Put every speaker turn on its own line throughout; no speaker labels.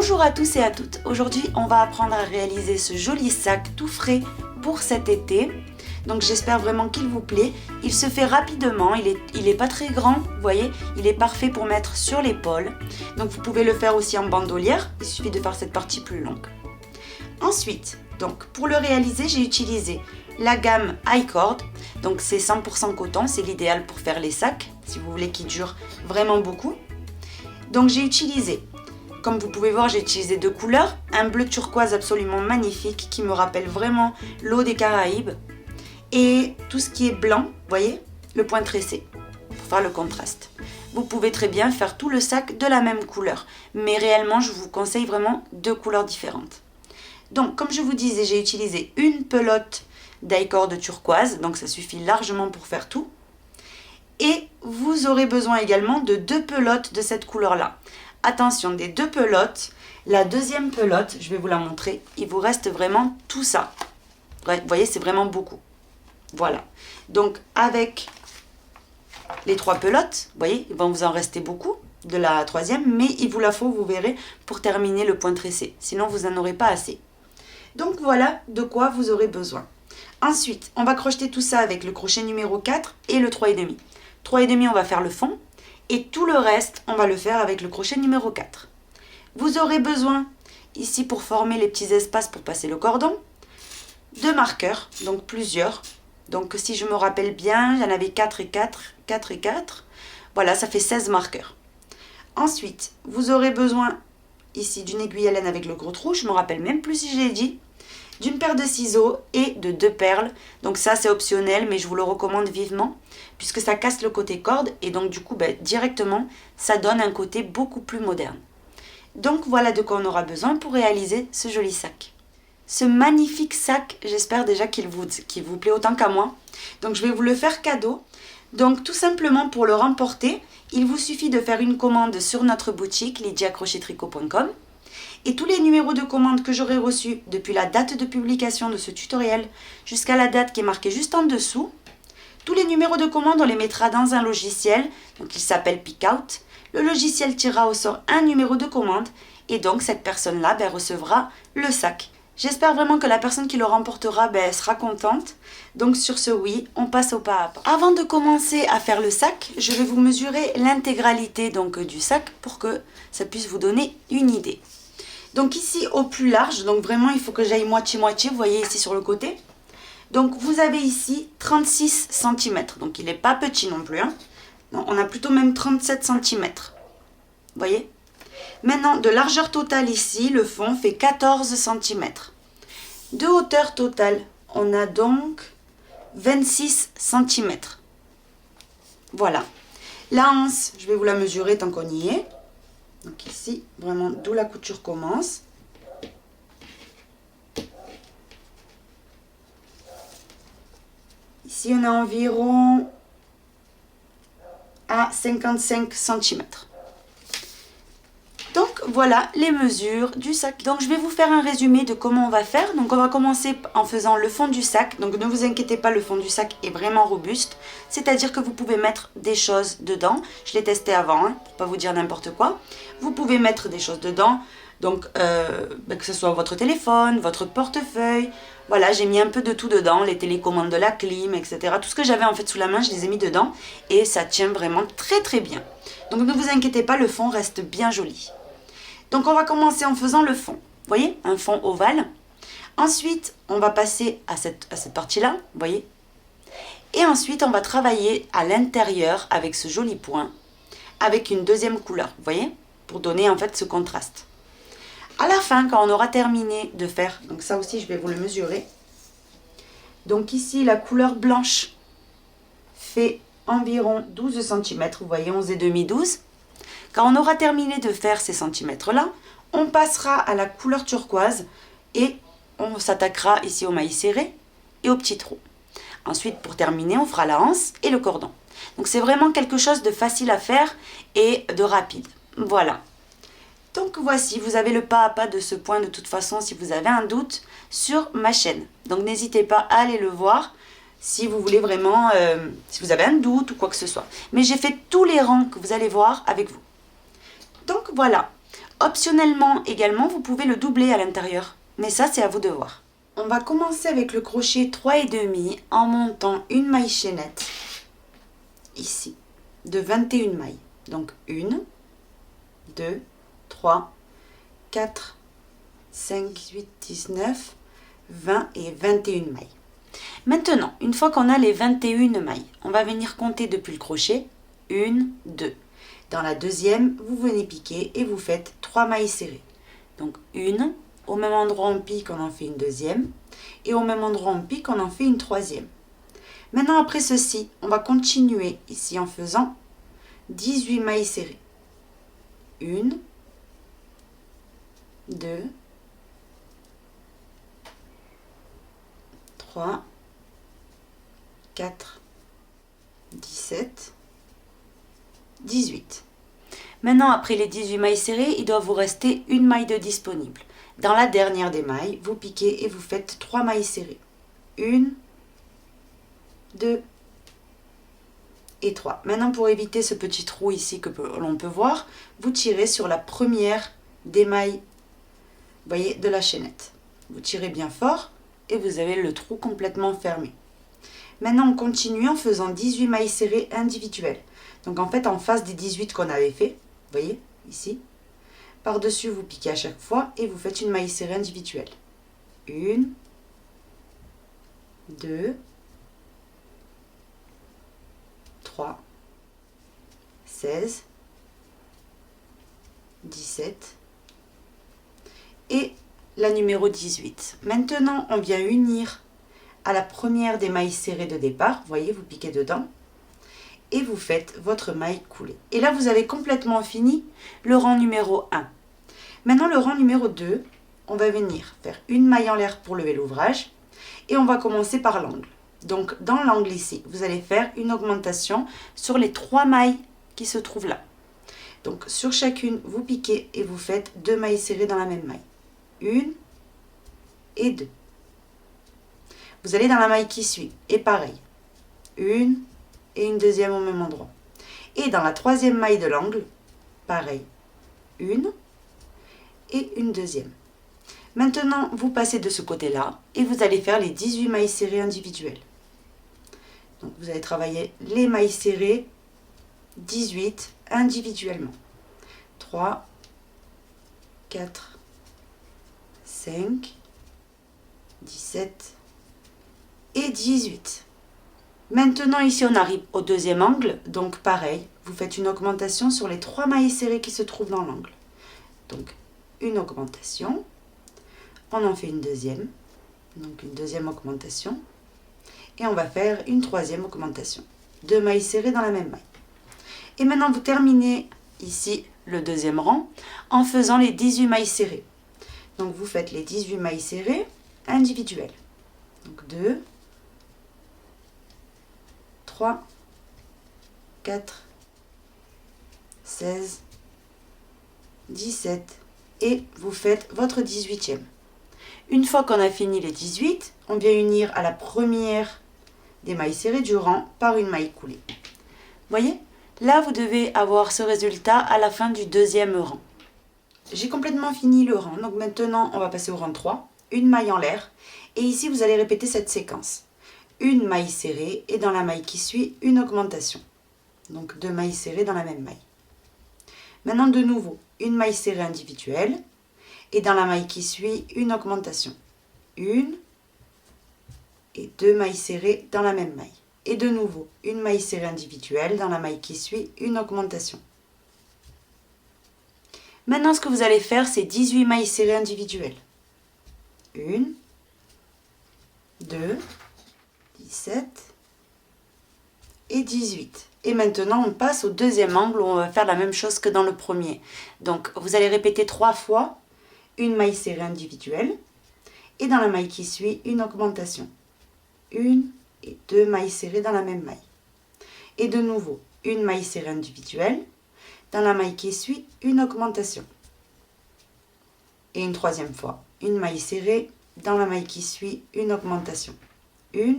Bonjour à tous et à toutes, aujourd'hui on va apprendre à réaliser ce joli sac tout frais pour cet été. Donc j'espère vraiment qu'il vous plaît. Il se fait rapidement, il est pas très grand, vous voyez, il est parfait pour mettre sur l'épaule. Donc vous pouvez le faire aussi en bandolière, il suffit de faire cette partie plus longue. Ensuite, donc pour le réaliser, j'ai utilisé la gamme Hi-Cord. Donc c'est 100% coton, c'est l'idéal pour faire les sacs, si vous voulez qu'ils durent vraiment beaucoup. Donc j'ai utilisé, comme vous pouvez voir, j'ai utilisé deux couleurs, un bleu turquoise absolument magnifique qui me rappelle vraiment l'eau des Caraïbes et tout ce qui est blanc, vous voyez, le point tressé pour faire le contraste. Vous pouvez très bien faire tout le sac de la même couleur, mais réellement je vous conseille vraiment deux couleurs différentes. Donc comme je vous disais, j'ai utilisé une pelote Hi-Cord de turquoise, donc ça suffit largement pour faire tout. Et vous aurez besoin également de deux pelotes de cette couleur-là. Attention, des deux pelotes, la deuxième pelote, je vais vous la montrer, il vous reste vraiment tout ça. Vous voyez, c'est vraiment beaucoup. Voilà. Donc avec les trois pelotes, vous voyez, il va vous en rester beaucoup de la troisième, mais il vous la faut, vous verrez, pour terminer le point tressé. Sinon, vous n'en aurez pas assez. Donc voilà de quoi vous aurez besoin. Ensuite, on va crocheter tout ça avec le crochet numéro 4 et le 3,5. 3,5, on va faire le fond. Et tout le reste, on va le faire avec le crochet numéro 4. Vous aurez besoin, ici pour former les petits espaces pour passer le cordon, de marqueurs, donc plusieurs. Donc si je me rappelle bien, il y en avait 4 et 4, 4 et 4. Voilà, ça fait 16 marqueurs. Ensuite, vous aurez besoin ici d'une aiguille à laine avec le gros trou, je ne me rappelle même plus si je l'ai dit, d'une paire de ciseaux et de deux perles. Donc ça c'est optionnel, mais je vous le recommande vivement puisque ça casse le côté corde et donc du coup directement ça donne un côté beaucoup plus moderne. Donc voilà de quoi on aura besoin pour réaliser ce joli sac. Ce magnifique sac, j'espère déjà qu'il vous plaît autant qu'à moi. Donc je vais vous le faire cadeau. Donc tout simplement pour le remporter, il vous suffit de faire une commande sur notre boutique lydiacrochettricot.com. Et tous les numéros de commande que j'aurai reçus depuis la date de publication de ce tutoriel jusqu'à la date qui est marquée juste en dessous, tous les numéros de commande, on les mettra dans un logiciel, donc il s'appelle Pickout. Le logiciel tirera au sort un numéro de commande et donc cette personne-là recevra le sac. J'espère vraiment que la personne qui le remportera sera contente. Donc sur ce oui, on passe au pas à pas. Avant de commencer à faire le sac, je vais vous mesurer l'intégralité du sac pour que ça puisse vous donner une idée. Donc ici au plus large, donc vraiment il faut que j'aille moitié-moitié, vous voyez ici sur le côté. Donc vous avez ici 36 cm, donc il n'est pas petit non plus. Hein. Non, on a plutôt même 37 cm. Vous voyez? Maintenant, de largeur totale ici, le fond fait 14 cm. De hauteur totale, on a donc 26 cm. Voilà. La anse, je vais vous la mesurer tant qu'on y est. Donc ici, vraiment, d'où la couture commence. Ici, on a environ à 55 cm. Donc voilà les mesures du sac. Donc je vais vous faire un résumé de comment on va faire. Donc on va commencer en faisant le fond du sac. Donc ne vous inquiétez pas, le fond du sac est vraiment robuste. C'est-à-dire que vous pouvez mettre des choses dedans. Je l'ai testé avant, hein, pour pas vous dire n'importe quoi. Vous pouvez mettre des choses dedans. Donc que ce soit votre téléphone, votre portefeuille. Voilà, j'ai mis un peu de tout dedans. Les télécommandes de la clim, etc. Tout ce que j'avais en fait sous la main, je les ai mis dedans. Et ça tient vraiment très très bien. Donc ne vous inquiétez pas, le fond reste bien joli. Donc on va commencer en faisant le fond, vous voyez, un fond ovale. Ensuite, on va passer à cette partie-là, vous voyez. Et ensuite, on va travailler à l'intérieur avec ce joli point, avec une deuxième couleur, vous voyez, pour donner en fait ce contraste. À la fin, quand on aura terminé de faire, donc ça aussi je vais vous le mesurer. Donc ici, la couleur blanche fait environ 12 cm, vous voyez, 11,5, 12. Quand on aura terminé de faire ces centimètres-là, on passera à la couleur turquoise et on s'attaquera ici au mailles serrées et au petit trou. Ensuite, pour terminer, on fera la anse et le cordon. Donc c'est vraiment quelque chose de facile à faire et de rapide. Voilà. Donc voici, vous avez le pas à pas de ce point de toute façon si vous avez un doute sur ma chaîne. Donc n'hésitez pas à aller le voir si vous voulez vraiment, si vous avez un doute ou quoi que ce soit. Mais j'ai fait tous les rangs que vous allez voir avec vous. Donc voilà, Optionnellement également, vous pouvez le doubler à l'intérieur. Mais ça, c'est à vous de voir. On va commencer avec le crochet 3,5 en montant une maille chaînette, ici, de 21 mailles. Donc 1, 2, 3, 4, 5, 8, 19, 20 et 21 mailles. Maintenant, une fois qu'on a les 21 mailles, on va venir compter depuis le crochet. 1, 2. Dans la deuxième, vous venez piquer et vous faites 3 mailles serrées. Donc une, au même endroit on pique, on en fait une deuxième. Et au même endroit on pique, on en fait une troisième. Maintenant, après ceci, on va continuer ici en faisant 18 mailles serrées. 1, 2, 3, 4, 17, 18. Maintenant, après les 18 mailles serrées, il doit vous rester une maille de disponible. Dans la dernière des mailles, vous piquez et vous faites 3 mailles serrées. 1, 2 et 3. Maintenant, pour éviter ce petit trou ici que l'on peut voir, vous tirez sur la première des mailles, vous voyez, de la chaînette. Vous tirez bien fort et vous avez le trou complètement fermé. Maintenant, on continue en faisant 18 mailles serrées individuelles. Donc en fait, en face des 18 qu'on avait fait, vous voyez, ici, par-dessus, vous piquez à chaque fois et vous faites une maille serrée individuelle. 1, 2, 3, 16, 17 et la numéro 18. Maintenant, on vient unir à la première des mailles serrées de départ. Vous voyez, vous piquez dedans. Et vous faites votre maille coulée. Et là, vous avez complètement fini le rang numéro 1. Maintenant, le rang numéro 2, on va venir faire une maille en l'air pour lever l'ouvrage. Et on va commencer par l'angle. Donc, dans l'angle ici, vous allez faire une augmentation sur les 3 mailles qui se trouvent là. Donc, sur chacune, vous piquez et vous faites 2 mailles serrées dans la même maille. 1 et 2. Vous allez dans la maille qui suit. Et pareil. 1 et une deuxième au même endroit. Et dans la troisième maille de l'angle, pareil, une et une deuxième. Maintenant, vous passez de ce côté-là et vous allez faire les 18 mailles serrées individuelles. Donc, vous allez travailler les mailles serrées 18 individuellement. 3, 4, 5, 17 et 18. Maintenant, ici, on arrive au deuxième angle. Donc, pareil, vous faites une augmentation sur les 3 mailles serrées qui se trouvent dans l'angle. Donc, une augmentation. On en fait une deuxième. Donc, une deuxième augmentation. Et on va faire une troisième augmentation. 2 mailles serrées dans la même maille. Et maintenant, vous terminez ici le deuxième rang en faisant les 18 mailles serrées. Donc, vous faites les 18 mailles serrées individuelles. Donc, 2, 3, 4, 16, 17 et vous faites votre 18e. Une fois qu'on a fini les 18, on vient unir à la première des mailles serrées du rang par une maille coulée. Voyez? Là, vous devez avoir ce résultat à la fin du deuxième rang. J'ai complètement fini le rang, donc maintenant on va passer au rang 3, une maille en l'air et ici vous allez répéter cette séquence. Une maille serrée et dans la maille qui suit, une augmentation. Donc 2 mailles serrées dans la même maille. Maintenant de nouveau, une maille serrée individuelle et dans la maille qui suit, une augmentation. 1 et 2 mailles serrées dans la même maille. Et de nouveau, une maille serrée individuelle dans la maille qui suit, une augmentation. Maintenant, ce que vous allez faire, c'est 18 mailles serrées individuelles. 1, 2, 17 et 18. Et maintenant, on passe au deuxième angle où on va faire la même chose que dans le premier. Donc, vous allez répéter 3 fois une maille serrée individuelle et dans la maille qui suit, une augmentation. 1 et 2 mailles serrées dans la même maille. Et de nouveau, une maille serrée individuelle, dans la maille qui suit, une augmentation. Et une troisième fois, une maille serrée, dans la maille qui suit, une augmentation. 1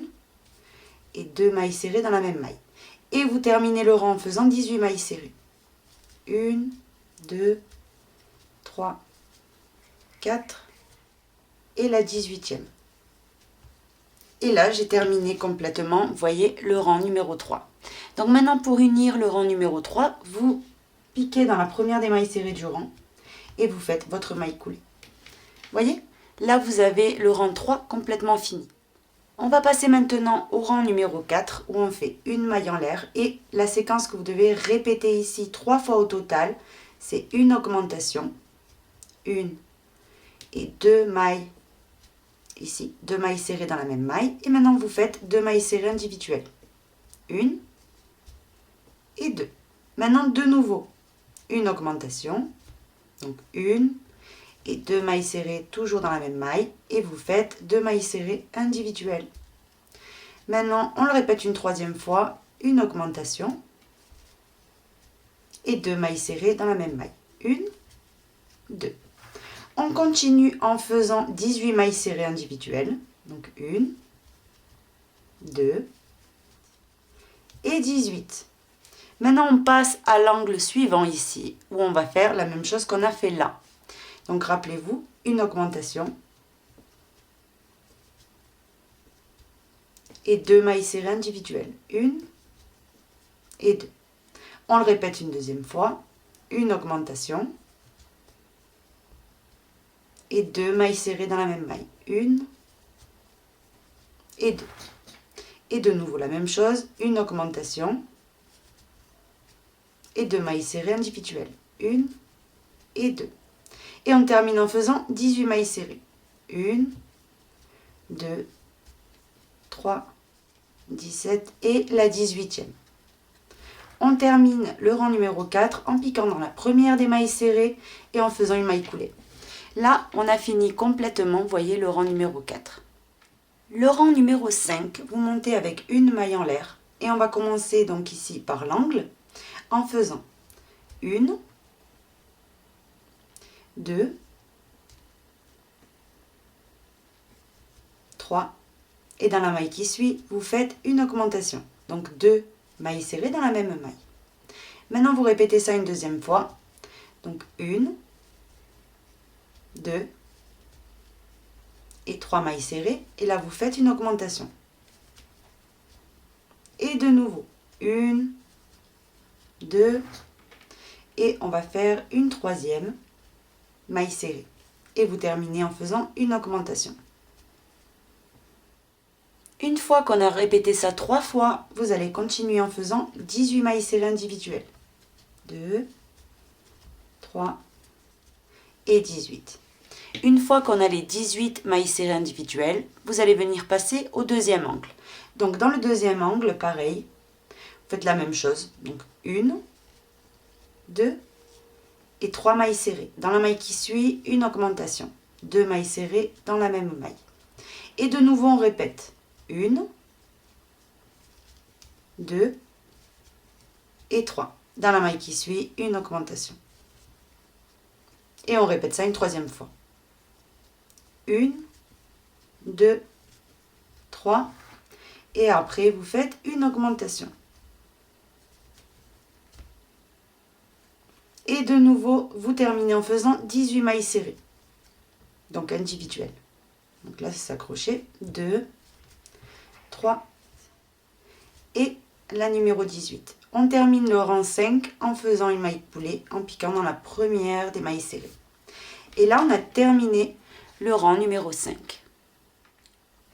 et 2 mailles serrées dans la même maille. Et vous terminez le rang en faisant 18 mailles serrées. 1, 2, 3, 4 et la 18e. Et là, j'ai terminé complètement, vous voyez, le rang numéro 3. Donc maintenant, pour unir le rang numéro 3, vous piquez dans la première des mailles serrées du rang et vous faites votre maille coulée. Vous voyez, là, vous avez le rang 3 complètement fini. On va passer maintenant au rang numéro 4 où on fait une maille en l'air et la séquence que vous devez répéter ici 3 fois au total, c'est une augmentation, une et 2 mailles ici, 2 mailles serrées dans la même maille et maintenant vous faites 2 mailles serrées individuelles, une et 2. Maintenant de nouveau, une augmentation, donc une et 2 mailles serrées toujours dans la même maille et vous faites 2 mailles serrées individuelles. Maintenant, on le répète une troisième fois, une augmentation et 2 mailles serrées dans la même maille. Une, deux. On continue en faisant 18 mailles serrées individuelles. Donc une, deux et 18. Maintenant, on passe à l'angle suivant ici, où on va faire la même chose qu'on a fait là. Donc rappelez-vous, une augmentation et 2 mailles serrées individuelles. Une et 2. On le répète une deuxième fois, une augmentation et 2 mailles serrées dans la même maille. Une et 2. Et de nouveau la même chose, une augmentation et 2 mailles serrées individuelles. Une et 2. Et on termine en faisant 18 mailles serrées. 1, 2, 3, 17 et la 18e. On termine le rang numéro 4 en piquant dans la première des mailles serrées et en faisant une maille coulée. Là, on a fini complètement, vous voyez, le rang numéro 4. Le rang numéro 5, vous montez avec une maille en l'air et on va commencer donc ici par l'angle en faisant une, 2, 3 et dans la maille qui suit, vous faites une augmentation. Donc 2 mailles serrées dans la même maille. Maintenant, vous répétez ça une deuxième fois. Donc 1, 2 et 3 mailles serrées. Et là, vous faites une augmentation. Et de nouveau, 1, 2 et on va faire une troisième maille serrée. Et vous terminez en faisant une augmentation. Une fois qu'on a répété ça 3 fois, vous allez continuer en faisant 18 mailles serrées individuelles. 2, 3 et 18. Une fois qu'on a les 18 mailles serrées individuelles, vous allez venir passer au deuxième angle. Donc dans le deuxième angle, pareil, vous faites la même chose. Donc 1, 2 et 3 mailles serrées. Dans la maille qui suit, une augmentation. 2 mailles serrées dans la même maille. Et de nouveau, on répète. 1, 2 et 3. Dans la maille qui suit, une augmentation. Et on répète ça une troisième fois. 1, 2, 3. Et après, vous faites une augmentation. Et de nouveau, vous terminez en faisant 18 mailles serrées. Donc individuelles. Donc là, c'est s'accrocher. 2, 3 et la numéro 18. On termine le rang 5 en faisant une maille coulée, en piquant dans la première des mailles serrées. Et là, on a terminé le rang numéro 5.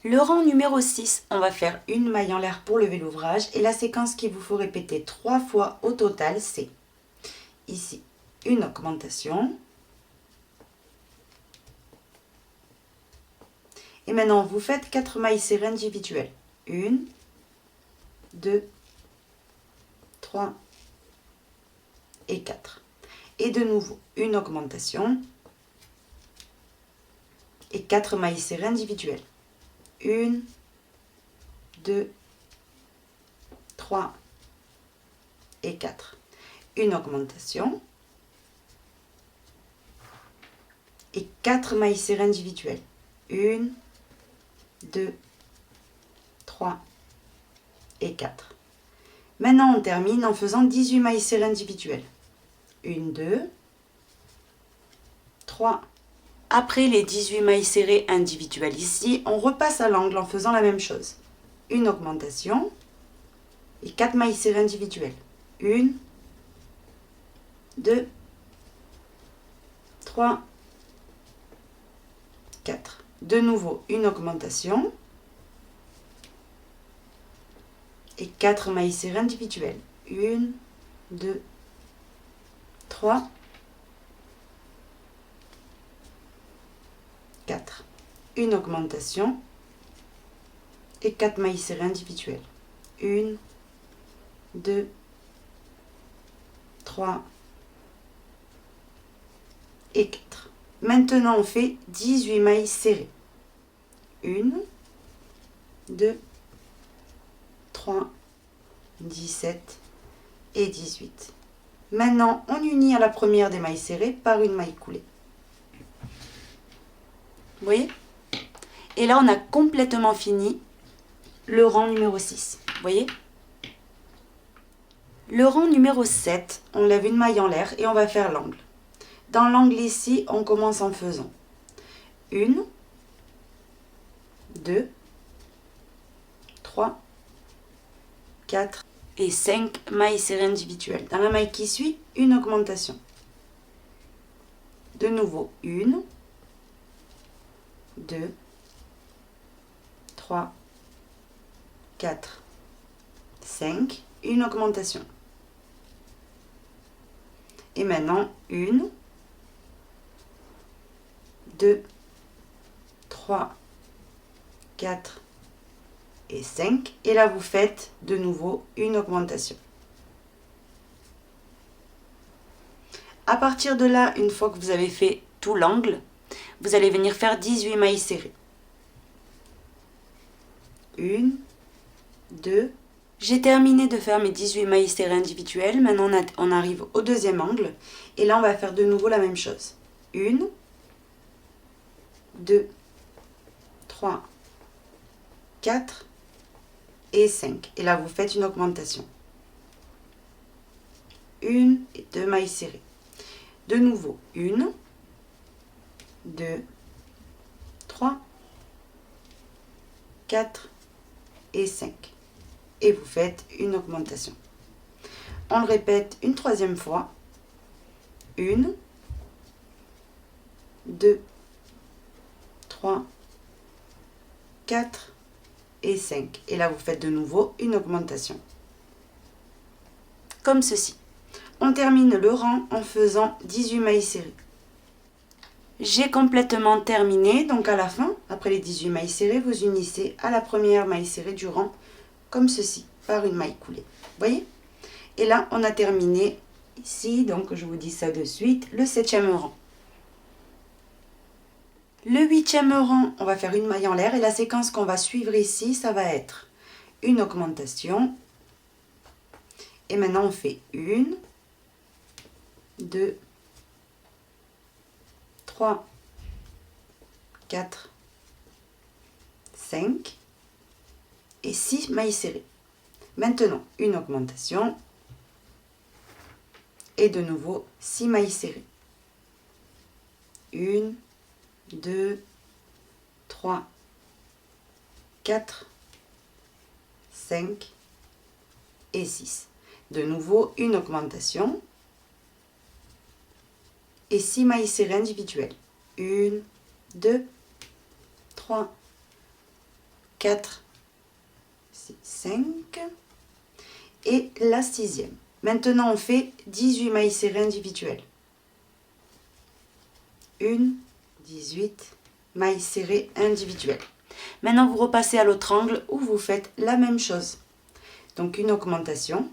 Le rang numéro 6, on va faire une maille en l'air pour lever l'ouvrage. Et la séquence qu'il vous faut répéter 3 fois au total, c'est ici une augmentation. Et maintenant, vous faites 4 mailles serrées individuelles. 1, 2, 3 et 4. Et de nouveau, une augmentation et 4 mailles serrées individuelles. 1, 2, 3 et 4. Une augmentation et 4 mailles serrées individuelles. 1, 2, 3 et 4. Maintenant, on termine en faisant 18 mailles serrées individuelles. 1, 2 3. Après les 18 mailles serrées individuelles ici, on repasse à l'angle en faisant la même chose. Une augmentation et 4 mailles serrées individuelles. 1, 2, 3, 4. De nouveau, une augmentation et 4 mailles serrées individuelles. 1, 2, 3, 4. Une augmentation et 4 mailles serrées individuelles. 1, 2, 3 et 4. Maintenant, on fait 18 mailles serrées. 1, 2, 3, 17 et 18. Maintenant, on unit à la première des mailles serrées par une maille coulée. Vous voyez? Et là, on a complètement fini le rang numéro 6. Vous voyez? Le rang numéro 7, on lève une maille en l'air et on va faire l'angle. Dans l'angle ici, on commence en faisant 1, 2, 3, 4 et 5 mailles serrées individuelles. Dans la maille qui suit, une augmentation. De nouveau, 1, 2, 3, 4, 5, une augmentation. Et maintenant, 1, 2, 3, 4 et 5. Et là, vous faites de nouveau une augmentation. À partir de là, une fois que vous avez fait tout l'angle, vous allez venir faire 18 mailles serrées. 1, 2. J'ai terminé de faire mes 18 mailles serrées individuelles. Maintenant, on arrive au deuxième angle. Et là, on va faire de nouveau la même chose. 1, 2, 3, 4 et 5. Et là, vous faites une augmentation. 1 et 2 mailles serrées. De nouveau, 1, 2, 3, 4 et 5. Et vous faites une augmentation. On le répète une troisième fois. 1, 2, 3, 4 et 5. Et là, vous faites de nouveau une augmentation. Comme ceci. On termine le rang en faisant 18 mailles serrées. J'ai complètement terminé, donc à la fin, après les 18 mailles serrées, vous unissez à la première maille serrée du rang, comme ceci, par une maille coulée. Vous voyez? Et là, on a terminé ici, donc je vous dis ça de suite, le 7e rang. Le 8e rang, on va faire une maille en l'air et la séquence qu'on va suivre ici, ça va être une augmentation. Et maintenant, on fait 1, 2, 3, 4, 5 et 6 mailles serrées. Maintenant, une augmentation et de nouveau 6 mailles serrées. 1, 2, 3, 4, 5 et 6. De nouveau, une augmentation et 6 mailles serrées individuelles. 1, 2, 3, 4, 6, 5 et la 6e. Maintenant, on fait 18 mailles serrées individuelles. 1, 18 mailles serrées individuelles. Maintenant, vous repassez à l'autre angle où vous faites la même chose. Donc, une augmentation.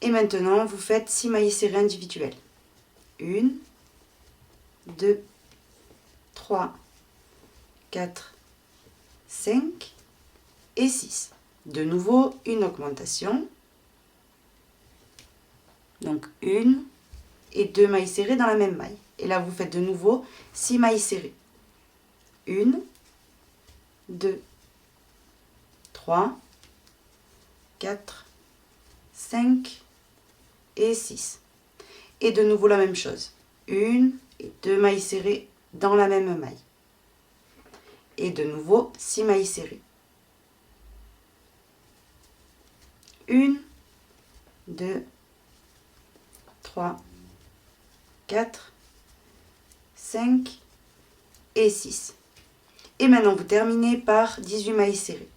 Et maintenant, vous faites 6 mailles serrées individuelles. 1, 2, 3, 4, 5 et 6. De nouveau, une augmentation. Donc, 1 et 2 mailles serrées dans la même maille. Et là, vous faites de nouveau 6 mailles serrées. 1, 2, 3, 4, 5 et 6. Et de nouveau la même chose. 1 et 2 mailles serrées dans la même maille. Et de nouveau 6 mailles serrées. 1, 2, 3, 4, 5 et 6. Et maintenant vous terminez par 18 mailles serrées.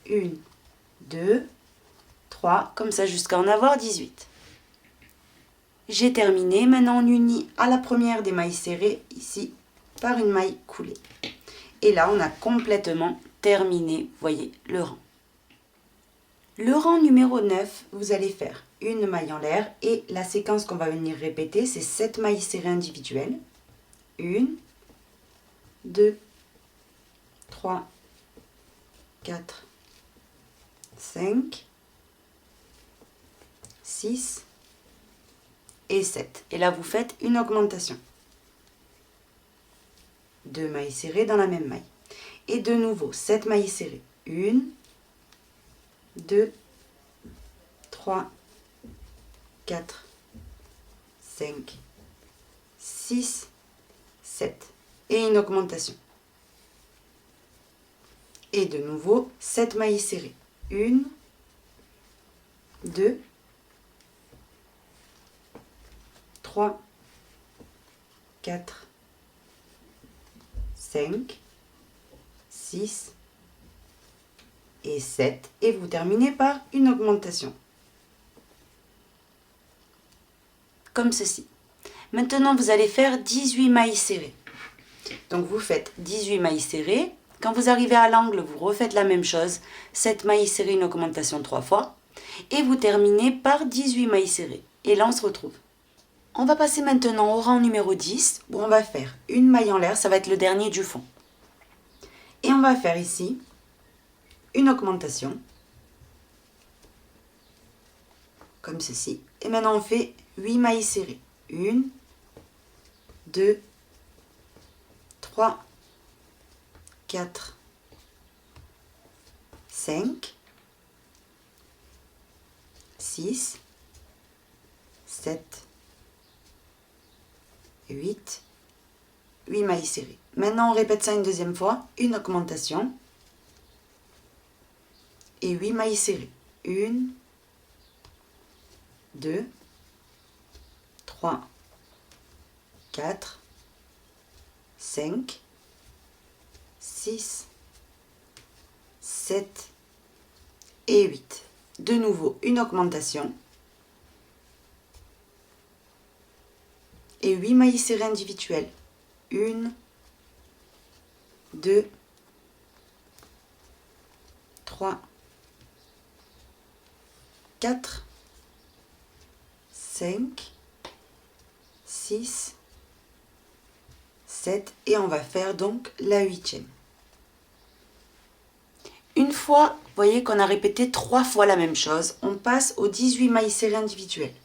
1, 2, 3, comme ça jusqu'à en avoir 18. J'ai terminé, maintenant on unit à la première des mailles serrées ici par une maille coulée. Et là on a complètement terminé, voyez, le rang. Le rang numéro 9, vous allez faire une maille en l'air et la séquence qu'on va venir répéter, c'est 7 mailles serrées individuelles. 1, 2, 3, 4, 5, 6 et 7. Et là, vous faites une augmentation. 2 mailles serrées dans la même maille. Et de nouveau, 7 mailles serrées. 1, 2, 3, 4, 5, 6, 7. Et une augmentation. Et de nouveau, 7 mailles serrées. 1, 2, 3, 4, 5, 6 et 7. Et vous terminez par une augmentation. Comme ceci. Maintenant, vous allez faire 18 mailles serrées. Donc, vous faites 18 mailles serrées. Quand vous arrivez à l'angle, vous refaites la même chose. 7 mailles serrées, une augmentation 3 fois. Et vous terminez par 18 mailles serrées. Et là, on se retrouve. On va passer maintenant au rang numéro 10, où on va faire une maille en l'air. Ça va être le dernier du fond. Et on va faire ici une augmentation. Comme ceci. Et maintenant, on fait 8 mailles serrées. 1, 2, 3, 4, 5, 6, 7, 8 mailles serrées. Maintenant, on répète ça une deuxième fois. Une augmentation. Et 8 mailles serrées. 1, 2, 3, 4, 5, 6, 7 et 8. De nouveau, une augmentation. Et 8 mailles serrées individuelles. 1, 2, 3, 4, 5, 6, 7 et on va faire donc la 8e. Une fois, vous voyez qu'on a répété 3 fois la même chose, on passe aux 18 mailles serrées individuelles.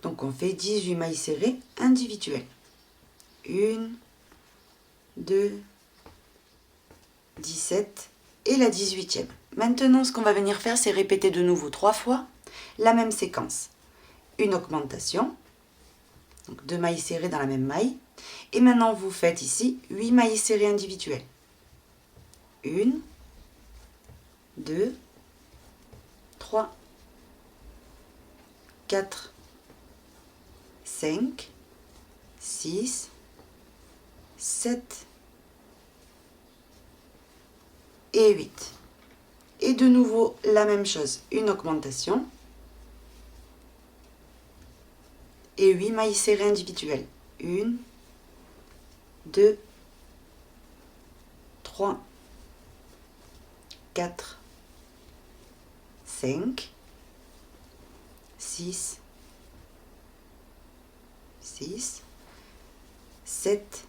Donc on fait 18 mailles serrées individuelles. 1, 2, 17 et la 18e. Maintenant, ce qu'on va venir faire, c'est répéter de nouveau 3 fois la même séquence. Une augmentation, donc 2 mailles serrées dans la même maille. Et maintenant, vous faites ici 8 mailles serrées individuelles. 1, 2, 3, 4, 5, 6, 7 et 8. Et de nouveau la même chose, une augmentation et 8 mailles serrées individuelles. 1, 2, 3, 4, 5, 6, 7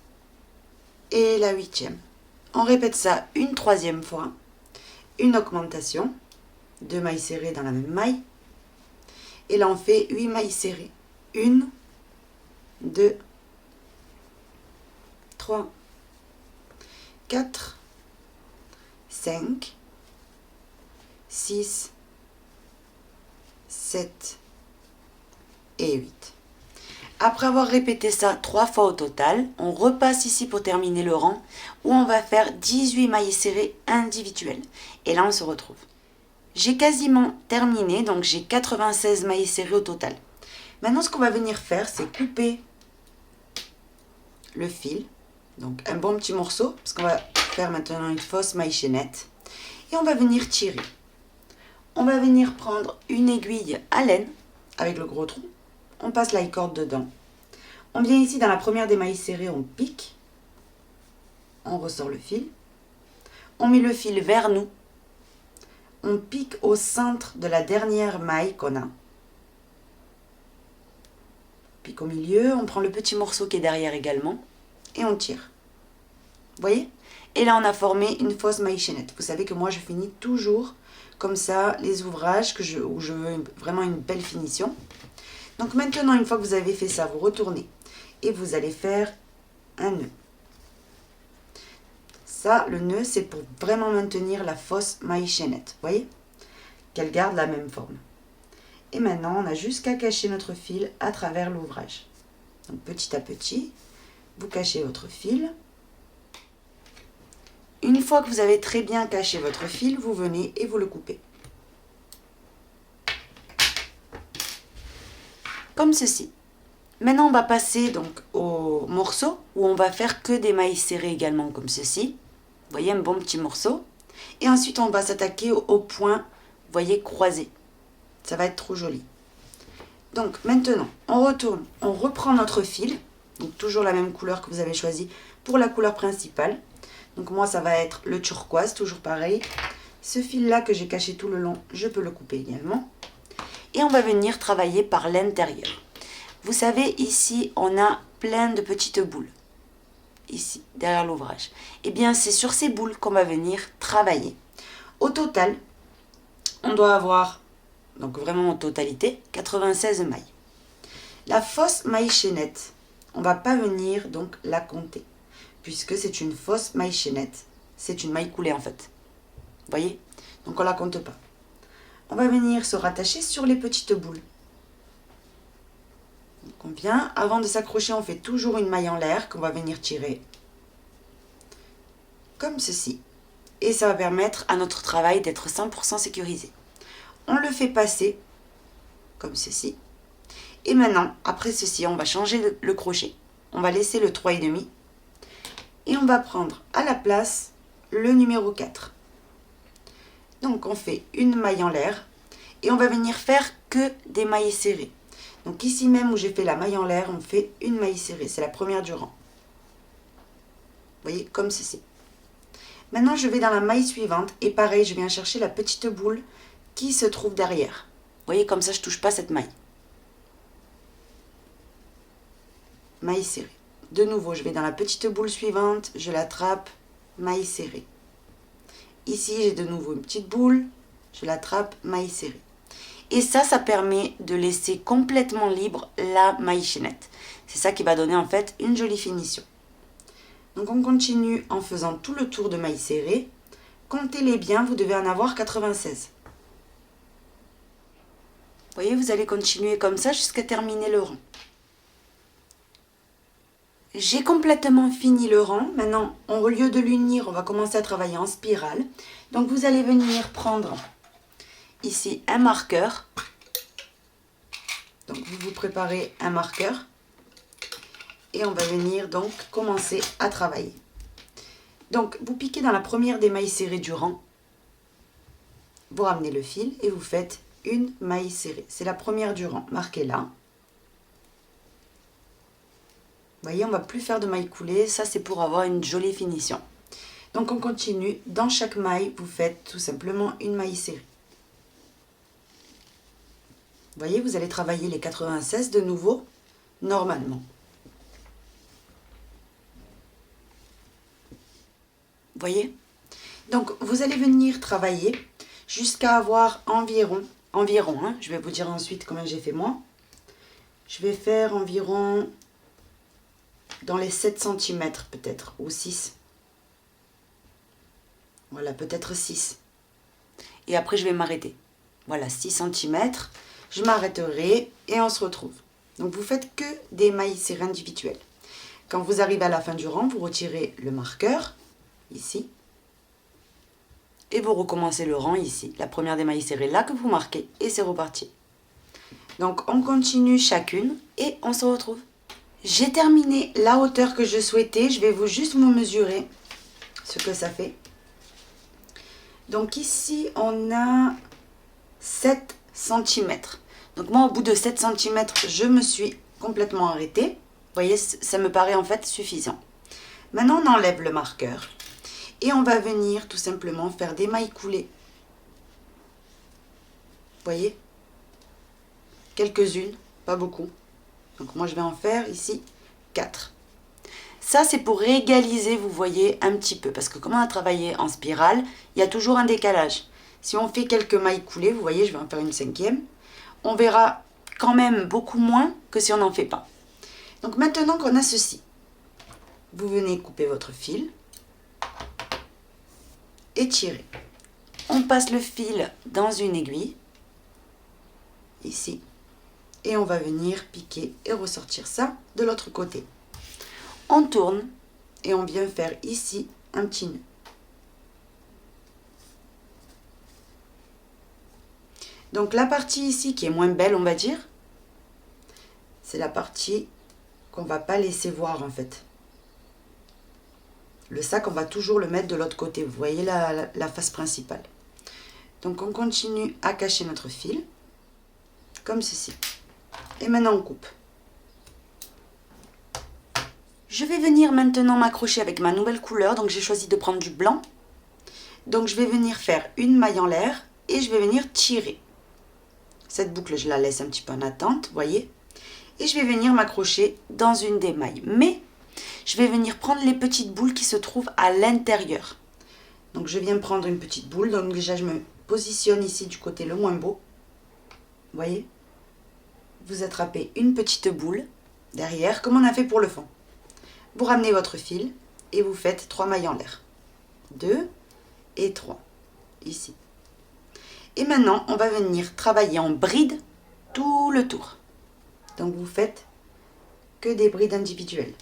et la 8e. On répète ça une 3e fois. Une augmentation, 2 mailles serrées dans la même maille. Et là, on fait 8 mailles serrées. 1, 2, 3, 4, 5, 6, 7 et 8. Après avoir répété ça 3 fois au total, on repasse ici pour terminer le rang où on va faire 18 mailles serrées individuelles. Et là, on se retrouve. J'ai quasiment terminé, donc j'ai 96 mailles serrées au total. Maintenant, ce qu'on va venir faire, c'est couper le fil. Donc, un bon petit morceau, parce qu'on va faire maintenant une fausse maille chaînette. Et on va venir tirer. On va venir prendre une aiguille à laine avec le gros trou. On passe la corde dedans. On vient ici dans la première des mailles serrées, on pique. On ressort le fil. On met le fil vers nous. On pique au centre de la dernière maille qu'on a. Pique au milieu, on prend le petit morceau qui est derrière également et on tire. Vous voyez? Et là, on a formé une fausse maille chaînette. Vous savez que moi, je finis toujours comme ça les ouvrages où je veux vraiment une belle finition. Donc maintenant, une fois que vous avez fait ça, vous retournez et vous allez faire un nœud. Ça, le nœud, c'est pour vraiment maintenir la fausse maille chaînette. Vous voyez? Qu'elle garde la même forme. Et maintenant, on a juste qu'à cacher notre fil à travers l'ouvrage. Donc petit à petit, vous cachez votre fil. Une fois que vous avez très bien caché votre fil, vous venez et vous le coupez. Comme ceci. Maintenant, on va passer donc au morceau où on va faire que des mailles serrées également comme ceci. Vous voyez, un bon petit morceau. Et ensuite, on va s'attaquer au point, vous voyez, croisé. Ça va être trop joli. Donc maintenant, on retourne, on reprend notre fil. Donc toujours la même couleur que vous avez choisie pour la couleur principale. Donc moi, ça va être le turquoise, toujours pareil. Ce fil-là que j'ai caché tout le long, je peux le couper également. Et on va venir travailler par l'intérieur. Vous savez, ici, on a plein de petites boules. Ici, derrière l'ouvrage. Et bien, c'est sur ces boules qu'on va venir travailler. Au total, on doit avoir, donc vraiment en totalité, 96 mailles. La fausse maille chaînette, on ne va pas venir donc la compter. Puisque c'est une fausse maille chaînette. C'est une maille coulée en fait. Vous voyez? Donc on ne la compte pas. On va venir se rattacher sur les petites boules. Donc on vient, avant de s'accrocher, on fait toujours une maille en l'air qu'on va venir tirer. Comme ceci. Et ça va permettre à notre travail d'être 100% sécurisé. On le fait passer comme ceci. Et maintenant, après ceci, on va changer le crochet. On va laisser le 3,5. Et on va prendre à la place le numéro 4. Donc on fait une maille en l'air. Et on va venir faire que des mailles serrées. Donc ici même où j'ai fait la maille en l'air, on fait une maille serrée. C'est la première du rang. Vous voyez, comme ceci. Maintenant, je vais dans la maille suivante. Et pareil, je viens chercher la petite boule qui se trouve derrière. Vous voyez, comme ça, je ne touche pas cette maille. Maille serrée. De nouveau, je vais dans la petite boule suivante. Je l'attrape. Maille serrée. Ici, j'ai de nouveau une petite boule. Je l'attrape. Maille serrée. Et ça permet de laisser complètement libre la maille chaînette. C'est ça qui va donner en fait une jolie finition. Donc on continue en faisant tout le tour de mailles serrées. Comptez-les bien, vous devez en avoir 96. Vous voyez, vous allez continuer comme ça jusqu'à terminer le rang. J'ai complètement fini le rang. Maintenant, au lieu de l'unir, on va commencer à travailler en spirale. Donc vous allez venir prendre ici un marqueur. Donc vous vous préparez un marqueur. Et on va venir donc commencer à travailler. Donc vous piquez dans la première des mailles serrées du rang. Vous ramenez le fil et vous faites une maille serrée. C'est la première du rang. Marquez là. Vous voyez, on ne va plus faire de maille coulée. Ça, c'est pour avoir une jolie finition. Donc on continue. Dans chaque maille, vous faites tout simplement une maille serrée. Vous voyez, vous allez travailler les 96 de nouveau, normalement. Vous voyez? Donc, vous allez venir travailler jusqu'à avoir environ, hein, je vais vous dire ensuite combien j'ai fait moi. Je vais faire environ dans les 7 cm peut-être, ou 6. Voilà, peut-être 6. Et après, je vais m'arrêter. Voilà, 6 cm. Je m'arrêterai et on se retrouve. Donc vous faites que des mailles serrées individuelles. Quand vous arrivez à la fin du rang, vous retirez le marqueur, ici, et vous recommencez le rang ici. La première des mailles serrées là que vous marquez, et c'est reparti. Donc on continue chacune, et on se retrouve. J'ai terminé la hauteur que je souhaitais, je vais juste vous mesurer ce que ça fait. Donc ici, on a 7 cm. Donc moi, au bout de 7 cm, je me suis complètement arrêtée. Vous voyez, ça me paraît en fait suffisant. Maintenant, on enlève le marqueur et on va venir tout simplement faire des mailles coulées. Vous voyez? Quelques-unes, pas beaucoup. Donc moi, je vais en faire ici 4. Ça, c'est pour égaliser, vous voyez, un petit peu. Parce que comme on a travaillé en spirale, il y a toujours un décalage. Si on fait quelques mailles coulées, vous voyez, je vais en faire une 5e. On verra quand même beaucoup moins que si on n'en fait pas. Donc maintenant qu'on a ceci, vous venez couper votre fil et tirer. On passe le fil dans une aiguille, ici. Et on va venir piquer et ressortir ça de l'autre côté. On tourne et on vient faire ici un petit nœud. Donc la partie ici qui est moins belle, on va dire, c'est la partie qu'on ne va pas laisser voir en fait. Le sac, on va toujours le mettre de l'autre côté. Vous voyez la face principale. Donc on continue à cacher notre fil, comme ceci. Et maintenant on coupe. Je vais venir maintenant m'accrocher avec ma nouvelle couleur, donc j'ai choisi de prendre du blanc. Donc je vais venir faire une maille en l'air et je vais venir tirer. Cette boucle, je la laisse un petit peu en attente, vous voyez. Et je vais venir m'accrocher dans une des mailles. Mais je vais venir prendre les petites boules qui se trouvent à l'intérieur. Donc je viens prendre une petite boule, donc déjà je me positionne ici du côté le moins beau. Vous voyez. Vous attrapez une petite boule derrière, comme on a fait pour le fond. Vous ramenez votre fil et vous faites 3 mailles en l'air. 2 et 3, ici. Et maintenant, on va venir travailler en bride tout le tour. Donc vous faites que des brides individuelles.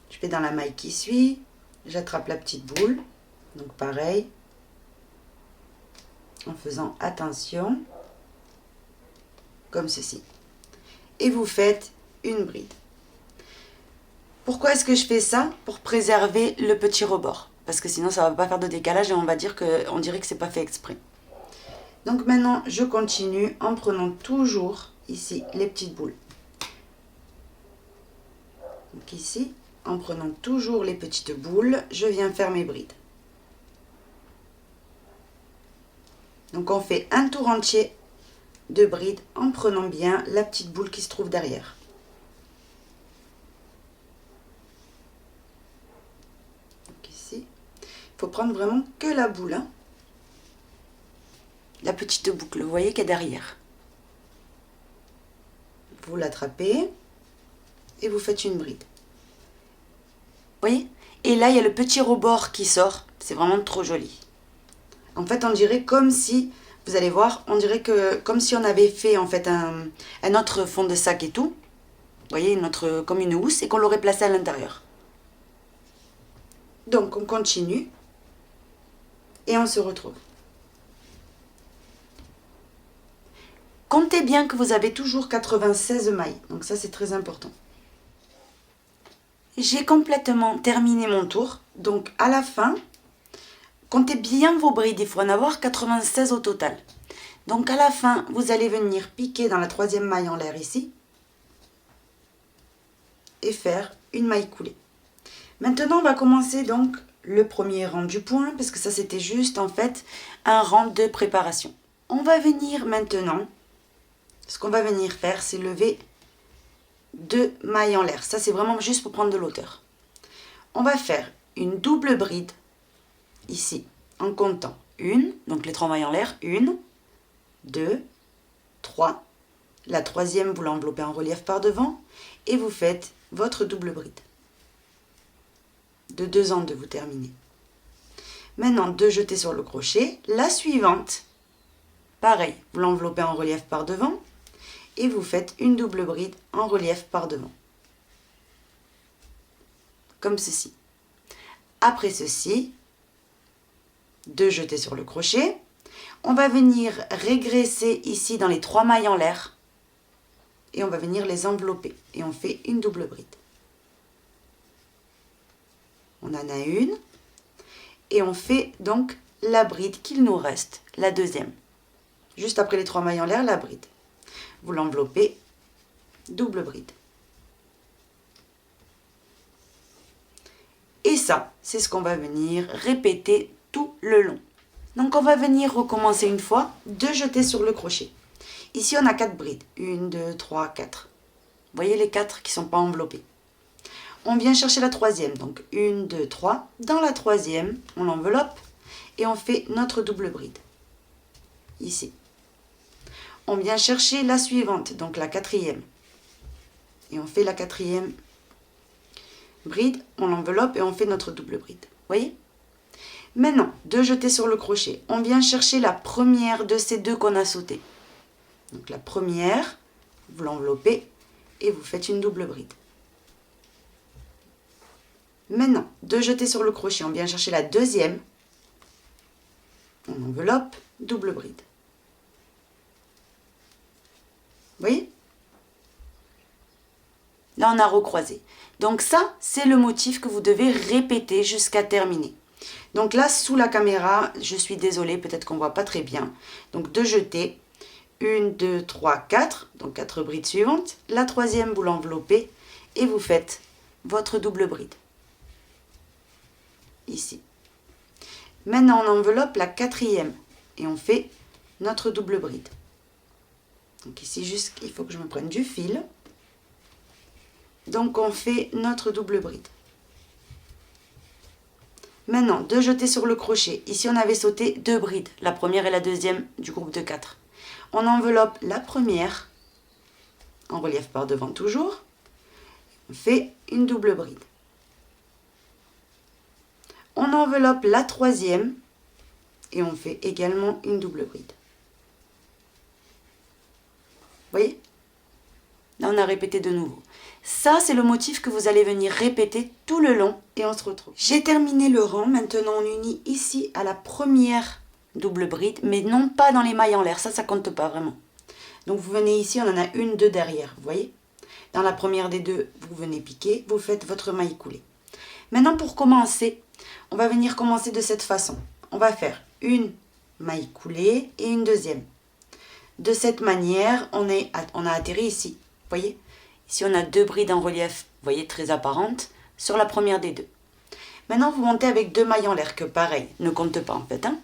Je vais dans la maille qui suit, j'attrape la petite boule, donc pareil, en faisant attention, comme ceci. Et vous faites une bride. Pourquoi est-ce que je fais ça? Pour préserver le petit rebord. Parce que sinon ça ne va pas faire de décalage et on dirait que c'est pas fait exprès. Donc maintenant je continue en prenant toujours ici les petites boules. Donc ici, en prenant toujours les petites boules, je viens faire mes brides. Donc on fait un tour entier de bride en prenant bien la petite boule qui se trouve derrière. Donc ici, il faut prendre vraiment que la boule, hein. La petite boucle, vous voyez qu'elle est derrière. Vous l'attrapez et vous faites une bride. Vous voyez? Et là, il y a le petit rebord qui sort. C'est vraiment trop joli. En fait, on dirait comme si... Vous allez voir, on dirait que comme si on avait fait en fait un autre fond de sac et tout. Vous voyez, comme une housse et qu'on l'aurait placé à l'intérieur. Donc, on continue et on se retrouve. Comptez bien que vous avez toujours 96 mailles. Donc ça, c'est très important. J'ai complètement terminé mon tour. Donc, à la fin... Comptez bien vos brides, il faut en avoir 96 au total. Donc à la fin, vous allez venir piquer dans la 3e maille en l'air ici. Et faire une maille coulée. Maintenant, on va commencer donc le premier rang du point, parce que ça c'était juste en fait un rang de préparation. On va venir maintenant, ce qu'on va venir faire, c'est lever 2 mailles en l'air. Ça c'est vraiment juste pour prendre de l'hauteur. On va faire une double bride. Ici, en comptant une, donc les 3 mailles en l'air, 1, 2, 3. La 3e, vous l'enveloppez en relief par devant et vous faites votre double bride. De 2 en 2, vous terminez. Maintenant, 2 jetés sur le crochet. La suivante, Pareil, vous l'enveloppez en relief par devant et vous faites une double bride en relief par devant. Comme ceci. Après ceci, 2 jetés sur le crochet. On va venir régresser ici dans les 3 mailles en l'air et on va venir les envelopper et on fait une double bride. On en a une et on fait donc la bride qu'il nous reste, la deuxième. Juste après les 3 mailles en l'air, la bride. Vous l'enveloppez, double bride. Et ça, c'est ce qu'on va venir répéter tout le long. Donc on va venir recommencer une fois, 2 jetés sur le crochet. Ici on a 4 brides, 1, 2, 3, 4. Vous voyez les 4 qui ne sont pas enveloppées. On vient chercher la troisième, donc 1, 2, 3. Dans la troisième, on l'enveloppe et on fait notre double bride. Ici. On vient chercher la suivante, donc la quatrième. Et on fait la quatrième bride, on l'enveloppe et on fait notre double bride. Vous voyez? Maintenant, 2 jetés sur le crochet. On vient chercher la première de ces 2 qu'on a sautées. Donc la première, vous l'enveloppez et vous faites une double bride. Maintenant, 2 jetés sur le crochet. On vient chercher la deuxième. On enveloppe, double bride. Vous voyez? Là, on a recroisé. Donc ça, c'est le motif que vous devez répéter jusqu'à terminer. Donc là, sous la caméra, je suis désolée, peut-être qu'on ne voit pas très bien. Donc 2 jetés, 1, 2, 3, 4, donc 4 brides suivantes. La troisième, vous l'enveloppez et vous faites votre double bride. Ici. Maintenant, on enveloppe la quatrième et on fait notre double bride. Donc ici, juste, il faut que je me prenne du fil. Donc on fait notre double bride. Maintenant, 2 jetés sur le crochet. Ici, on avait sauté 2 brides, la première et la deuxième du groupe de 4. On enveloppe la première, en relief par devant toujours. On fait une double bride. On enveloppe la troisième et on fait également une double bride. Vous voyez? Là, on a répété de nouveau. Ça, c'est le motif que vous allez venir répéter tout le long et on se retrouve. J'ai terminé le rang. Maintenant, on unit ici à la première double bride, mais non pas dans les mailles en l'air. Ça compte pas vraiment. Donc, vous venez ici, on en a une, 2 derrière. Vous voyez? Dans la première des 2, vous venez piquer. Vous faites votre maille coulée. Maintenant, pour commencer, on va venir commencer de cette façon. On va faire une maille coulée et une deuxième. De cette manière, on a atterri ici. Vous voyez? Ici, on a 2 brides en relief, vous voyez, très apparentes, sur la première des 2. Maintenant, vous montez avec 2 mailles en l'air, que pareil, ne compte pas en fait. Hein.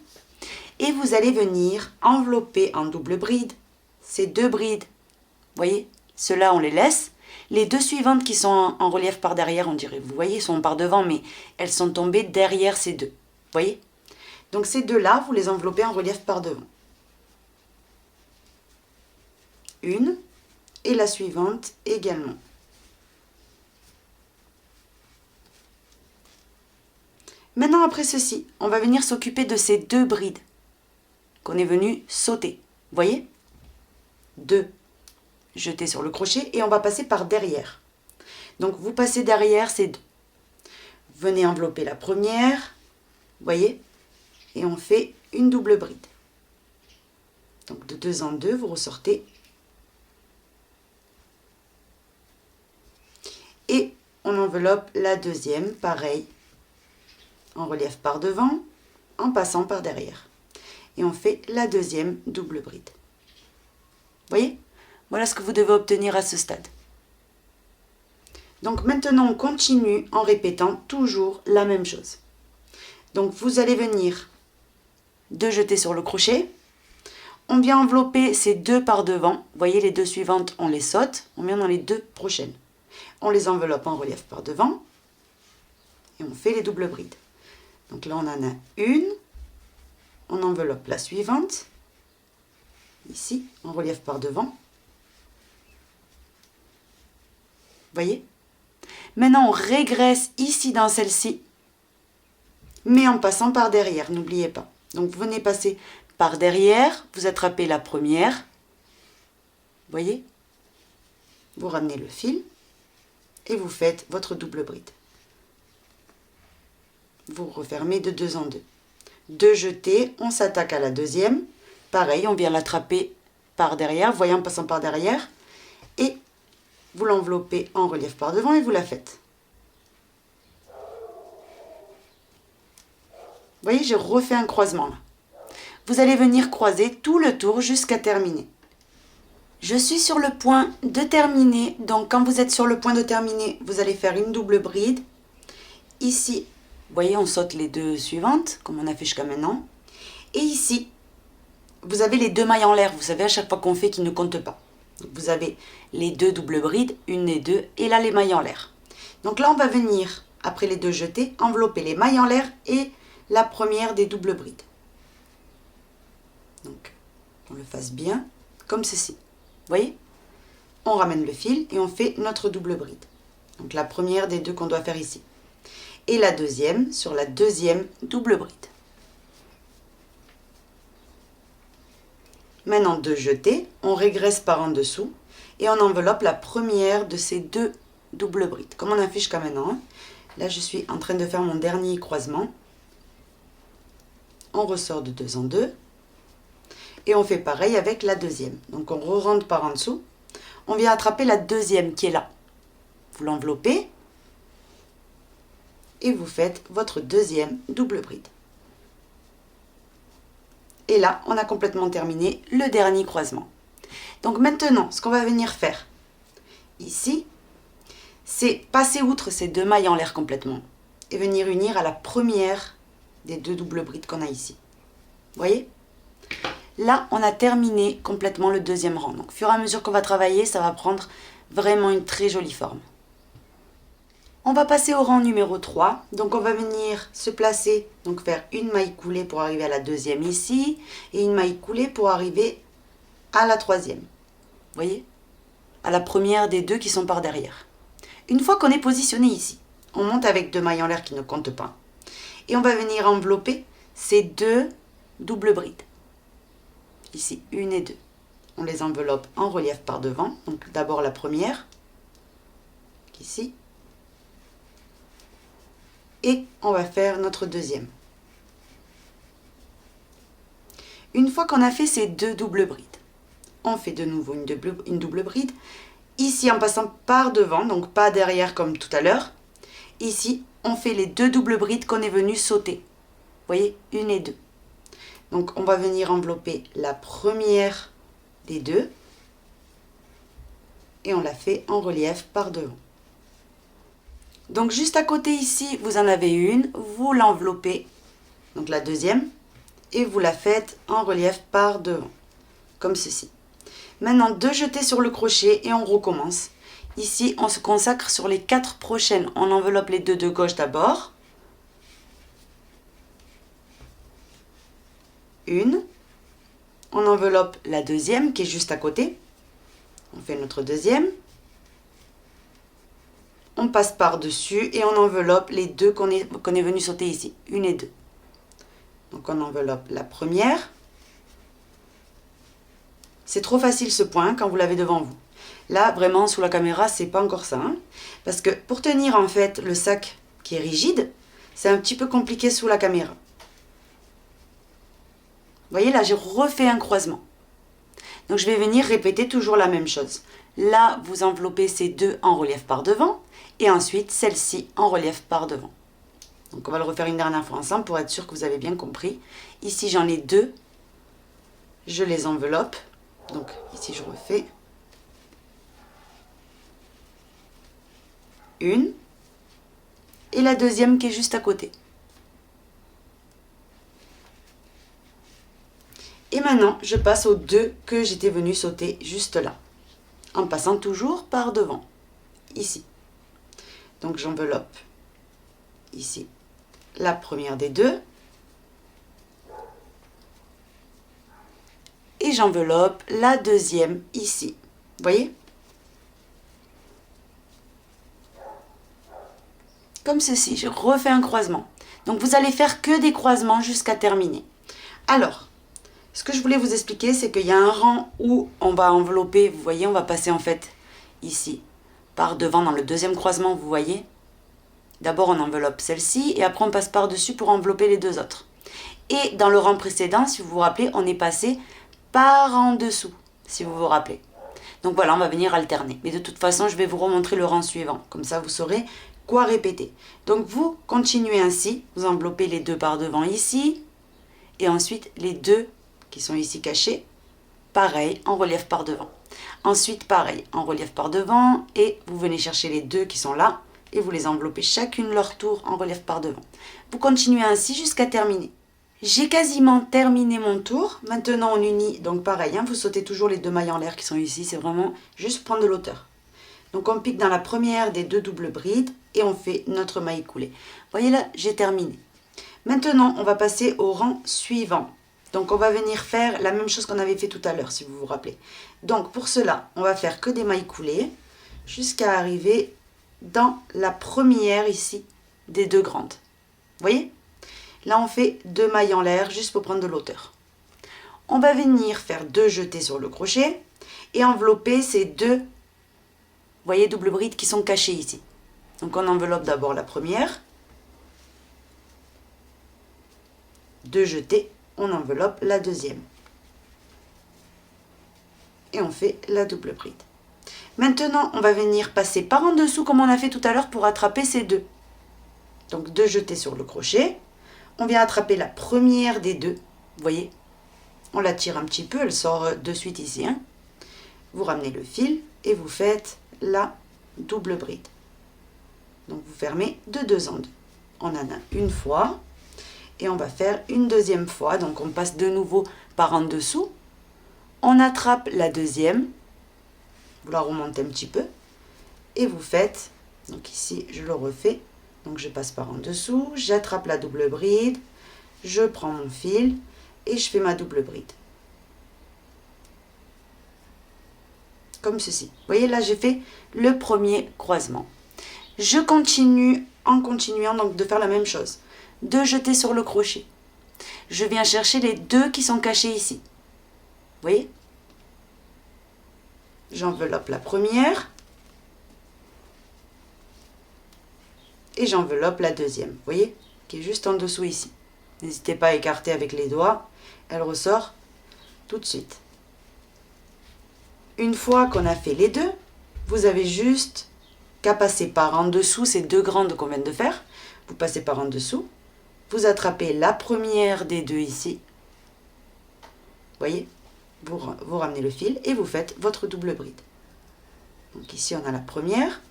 Et vous allez venir envelopper en double bride ces 2 brides. Vous voyez? Ceux-là, on les laisse. Les 2 suivantes qui sont en relief par derrière, on dirait, vous voyez, sont par devant, mais elles sont tombées derrière ces 2. Vous voyez? Donc ces 2-là, vous les enveloppez en relief par devant. Une. Et la suivante également. Maintenant, après ceci, on va venir s'occuper de ces 2 brides qu'on est venu sauter. Vous voyez? 2 jetés sur le crochet et on va passer par derrière. Donc, vous passez derrière ces 2. Venez envelopper la première, vous voyez? Et on fait une double bride. Donc, de 2 en 2, vous ressortez. Et on enveloppe la deuxième, pareil, en relief par devant, en passant par derrière. Et on fait la deuxième double bride. Vous voyez? Voilà ce que vous devez obtenir à ce stade. Donc maintenant, on continue en répétant toujours la même chose. Donc vous allez venir 2 jetés sur le crochet. On vient envelopper ces 2 par devant. Vous voyez, les 2 suivantes, on les saute. On vient dans les 2 prochaines. On les enveloppe en relief par devant et on fait les doubles brides. Donc là, on en a une. On enveloppe la suivante, ici, en relief par devant. Vous voyez? Maintenant, on régresse ici dans celle-ci, mais en passant par derrière, n'oubliez pas. Donc, vous venez passer par derrière, vous attrapez la première, voyez, vous ramenez le fil et vous faites votre double bride. Vous refermez de 2 en 2. 2 jetés, on s'attaque à la deuxième. Pareil, on vient l'attraper par derrière, voyez, en passant par derrière. Et vous l'enveloppez en relief par devant et vous la faites. Vous voyez, j'ai refait un croisement là. Vous allez venir croiser tout le tour jusqu'à terminer. Je suis sur le point de terminer. Donc, quand vous êtes sur le point de terminer, vous allez faire une double bride. Ici, vous voyez, on saute les 2 suivantes, comme on a fait jusqu'à maintenant. Et ici, vous avez les 2 mailles en l'air. Vous savez, à chaque fois qu'on fait, qui ne comptent pas. Donc, vous avez les 2 doubles brides, une et 2, et là, les mailles en l'air. Donc là, on va venir, après les 2 jetés, envelopper les mailles en l'air et la première des doubles brides. Donc, on le fasse bien, comme ceci. Vous voyez? On ramène le fil et on fait notre double bride. Donc, la première des 2 qu'on doit faire ici. Et la deuxième sur la deuxième double bride. Maintenant, 2 jetés, on régresse par en dessous et on enveloppe la première de ces 2 doubles brides, comme on a fait jusqu'à maintenant. Là, je suis en train de faire mon dernier croisement. On ressort de 2 en 2 et on fait pareil avec la deuxième. Donc, on re-rentre par en dessous. On vient attraper la deuxième qui est là. Vous l'enveloppez. Et vous faites votre deuxième double bride. Et là, on a complètement terminé le dernier croisement. Donc maintenant, ce qu'on va venir faire ici, c'est passer outre ces 2 mailles en l'air complètement et venir unir à la première des 2 doubles brides qu'on a ici. Vous voyez? Là, on a terminé complètement le deuxième rang. Donc, au fur et à mesure qu'on va travailler, ça va prendre vraiment une très jolie forme. On va passer au rang numéro 3. Donc, on va venir se placer, donc faire une maille coulée pour arriver à la deuxième ici, et une maille coulée pour arriver à la troisième. Vous voyez? À la première des 2 qui sont par derrière. Une fois qu'on est positionné ici, on monte avec 2 mailles en l'air qui ne comptent pas. Et on va venir envelopper ces 2 doubles brides. Ici, 1 et 2. On les enveloppe en relief par devant. Donc, d'abord la première, ici. Et on va faire notre deuxième. Une fois qu'on a fait ces 2 doubles brides, on fait de nouveau une double bride. Ici, en passant par devant, donc pas derrière comme tout à l'heure. Ici, on fait les 2 doubles brides qu'on est venu sauter. Vous voyez, 1 et 2. Donc, on va venir envelopper la première des 2. Et on la fait en relief par devant. Donc, juste à côté ici, vous en avez une. Vous l'enveloppez, donc la deuxième. Et vous la faites en relief par devant. Comme ceci. Maintenant, 2 jetés sur le crochet et on recommence. Ici, on se consacre sur les 4 prochaines. On enveloppe les 2 de gauche d'abord. Une. On enveloppe la deuxième qui est juste à côté. On fait notre deuxième. On passe par-dessus et on enveloppe les 2 qu'on est venu sauter ici. 1 et 2. Donc, on enveloppe la première. C'est trop facile ce point quand vous l'avez devant vous. Là, vraiment, sous la caméra, c'est pas encore ça. Parce que pour tenir, en fait, le sac qui est rigide, c'est un petit peu compliqué sous la caméra. Vous voyez, là, j'ai refait un croisement. Donc, je vais venir répéter toujours la même chose. Là, vous enveloppez ces 2 en relief par devant. Et ensuite, celle-ci en relief par devant. Donc, on va le refaire une dernière fois ensemble pour être sûr que vous avez bien compris. Ici, j'en ai 2. Je les enveloppe. Donc, ici, je refais. Une. Et la deuxième qui est juste à côté. Et maintenant, je passe aux 2 que j'étais venue sauter juste là. En passant toujours par devant. Ici. Donc, j'enveloppe ici la première des 2. Et j'enveloppe la deuxième ici. Vous voyez? Comme ceci, je refais un croisement. Donc, vous allez faire que des croisements jusqu'à terminer. Alors, Ce que je voulais vous expliquer, c'est qu'il y a un rang où on va envelopper, vous voyez, on va passer en fait ici, par devant dans le deuxième croisement, vous voyez. D'abord on enveloppe celle-ci et après on passe par-dessus pour envelopper les deux autres. Et dans le rang précédent, si vous vous rappelez, on est passé par en dessous, si vous vous rappelez. Donc voilà, on va venir alterner. Mais de toute façon, je vais vous remontrer le rang suivant. Comme ça, vous saurez quoi répéter. Donc vous continuez ainsi, vous enveloppez les deux par devant ici, et ensuite les deux qui sont ici cachés, pareil, en relief par devant. Ensuite, pareil, en relief par devant, et vous venez chercher les deux qui sont là, et vous les enveloppez chacune leur tour en relief par devant. Vous continuez ainsi jusqu'à terminer. J'ai quasiment terminé mon tour. Maintenant, on unit, donc pareil, hein, vous sautez toujours les deux mailles en l'air qui sont ici, c'est vraiment juste prendre de l'hauteur. Donc on pique dans la première des deux doubles brides et on fait notre maille coulée. Vous voyez là, j'ai terminé. Maintenant, on va passer au rang suivant. Donc on va venir faire la même chose qu'on avait fait tout à l'heure, si vous vous rappelez. Donc pour cela, on va faire que des mailles coulées jusqu'à arriver dans la première ici des deux grandes. Vous voyez ? Là, on fait deux mailles en l'air juste pour prendre de l'hauteur. On va venir faire deux jetés sur le crochet et envelopper ces deux, vous voyez, double brides qui sont cachées ici. Donc on enveloppe d'abord la première, deux jetés, on enveloppe la deuxième. Et on fait la double bride. Maintenant, on va venir passer par en dessous comme on a fait tout à l'heure pour attraper ces deux. Donc deux jetés sur le crochet. On vient attraper la première des deux, vous voyez, on la tire un petit peu, elle sort de suite ici. Hein. Vous ramenez le fil et vous faites la double bride. Donc vous fermez de deux en deux. On en a une fois et on va faire une deuxième fois. Donc on passe de nouveau par en dessous. On attrape la deuxième, vous la remontez un petit peu et vous faites, donc ici je le refais. Donc je passe par en dessous, j'attrape la double bride, je prends mon fil et je fais ma double bride. Comme ceci. Vous voyez là j'ai fait le premier croisement. Je continue en continuant donc de faire la même chose. Deux jetés sur le crochet. Je viens chercher les deux qui sont cachés ici. Vous voyez? J'enveloppe la première. Et j'enveloppe la deuxième, vous voyez, qui est juste en dessous ici. N'hésitez pas à écarter avec les doigts, elle ressort tout de suite. Une fois qu'on a fait les deux, vous avez juste qu'à passer par en dessous ces deux grandes qu'on vient de faire. Vous passez par en dessous, vous attrapez la première des deux ici. Vous voyez, vous ramenez le fil et vous faites votre double bride. Donc ici on a la première.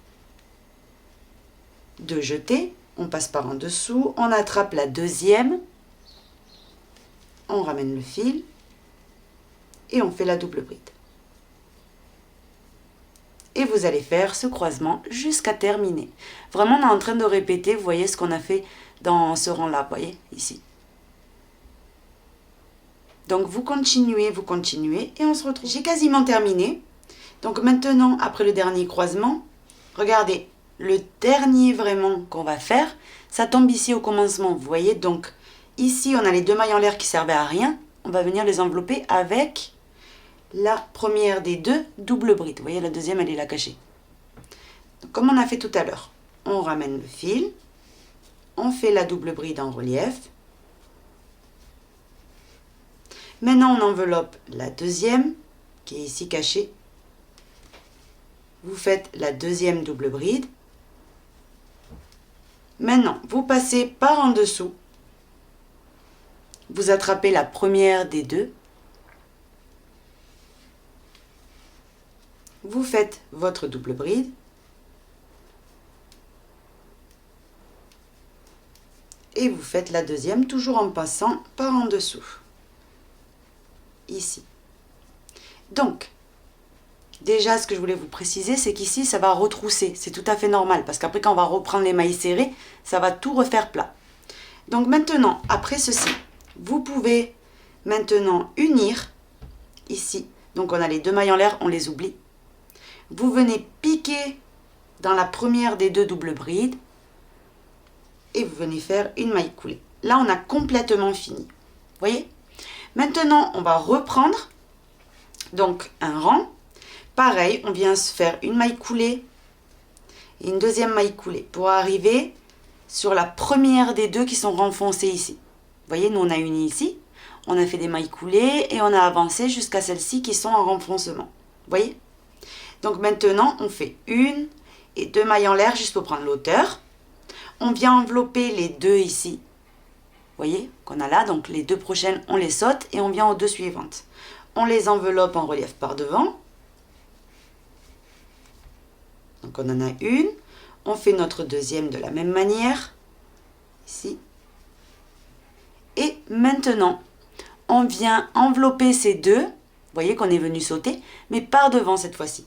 Deux jetés, on passe par en dessous, on attrape la deuxième, on ramène le fil et on fait la double bride. Et vous allez faire ce croisement jusqu'à terminer. Vraiment, on est en train de répéter, vous voyez ce qu'on a fait dans ce rang-là, vous voyez, ici. Donc vous continuez et on se retrouve. J'ai quasiment terminé. Donc maintenant, après le dernier croisement, regardez, le dernier vraiment qu'on va faire, ça tombe ici au commencement, vous voyez. Donc ici, on a les deux mailles en l'air qui servaient à rien. On va venir les envelopper avec la première des deux double brides. Vous voyez, la deuxième, elle est là cachée. Donc, comme on a fait tout à l'heure, on ramène le fil, on fait la double bride en relief. Maintenant, on enveloppe la deuxième, qui est ici cachée. Vous faites la deuxième double bride. Maintenant, vous passez par en dessous. Vous attrapez la première des deux. Vous faites votre double bride. Et vous faites la deuxième, toujours en passant par en dessous. Ici. Donc, déjà, ce que je voulais vous préciser, c'est qu'ici, ça va retrousser. C'est tout à fait normal, parce qu'après, quand on va reprendre les mailles serrées, ça va tout refaire plat. Donc maintenant, après ceci, vous pouvez maintenant unir ici. Donc on a les deux mailles en l'air, on les oublie. Vous venez piquer dans la première des deux doubles brides et vous venez faire une maille coulée. Là, on a complètement fini. Vous voyez? Maintenant, on va reprendre donc un rang. Pareil, on vient se faire une maille coulée et une deuxième maille coulée pour arriver sur la première des deux qui sont renfoncées ici. Vous voyez, nous on a uni ici, on a fait des mailles coulées et on a avancé jusqu'à celles-ci qui sont en renfoncement. Vous voyez? Donc maintenant, on fait une et deux mailles en l'air juste pour prendre l'hauteur. On vient envelopper les deux ici. Vous voyez qu'on a là, donc les deux prochaines, on les saute et on vient aux deux suivantes. On les enveloppe en relief par devant. Donc on en a une. On fait notre deuxième de la même manière. Ici. Et maintenant, on vient envelopper ces deux. Vous voyez qu'on est venu sauter, mais par devant cette fois-ci.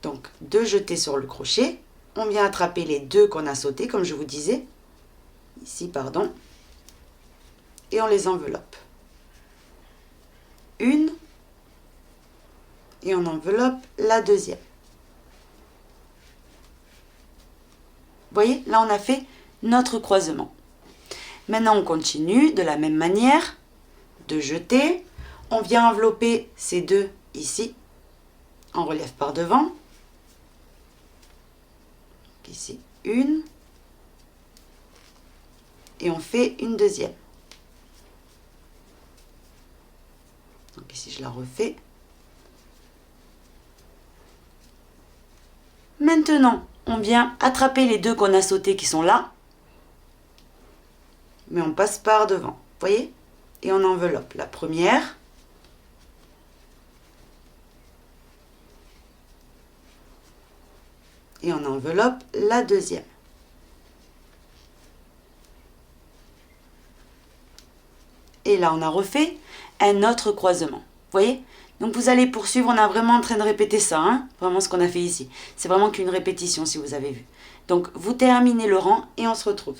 Donc deux jetés sur le crochet. On vient attraper les deux qu'on a sautés, comme je vous disais. Ici, pardon. Et on les enveloppe. Une. Et on enveloppe la deuxième. Vous voyez, là on a fait notre croisement. Maintenant on continue de la même manière, de jeter. On vient envelopper ces deux ici, en relief par devant. Donc ici, une. Et on fait une deuxième. Donc ici je la refais. Maintenant, on vient attraper les deux qu'on a sautés qui sont là. Mais on passe par devant, vous voyez? Et on enveloppe la première. Et on enveloppe la deuxième. Et là, on a refait un autre croisement. Vous voyez? Donc vous allez poursuivre, on est vraiment en train de répéter ça, hein, vraiment ce qu'on a fait ici. C'est vraiment qu'une répétition si vous avez vu. Donc vous terminez le rang et on se retrouve.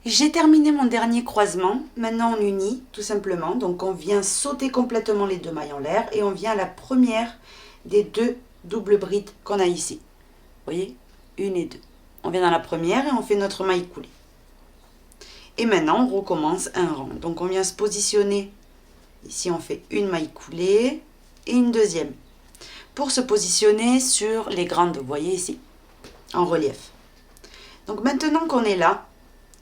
J'ai terminé mon dernier croisement, maintenant on unit tout simplement. Donc on vient sauter complètement les deux mailles en l'air et on vient à la première des deux doubles brides qu'on a ici. Vous voyez? Une et deux. On vient dans la première et on fait notre maille coulée. Et maintenant on recommence un rang. Donc on vient se positionner. Ici on fait une maille coulée et une deuxième pour se positionner sur les grandes, vous voyez ici, en relief. Donc maintenant qu'on est là,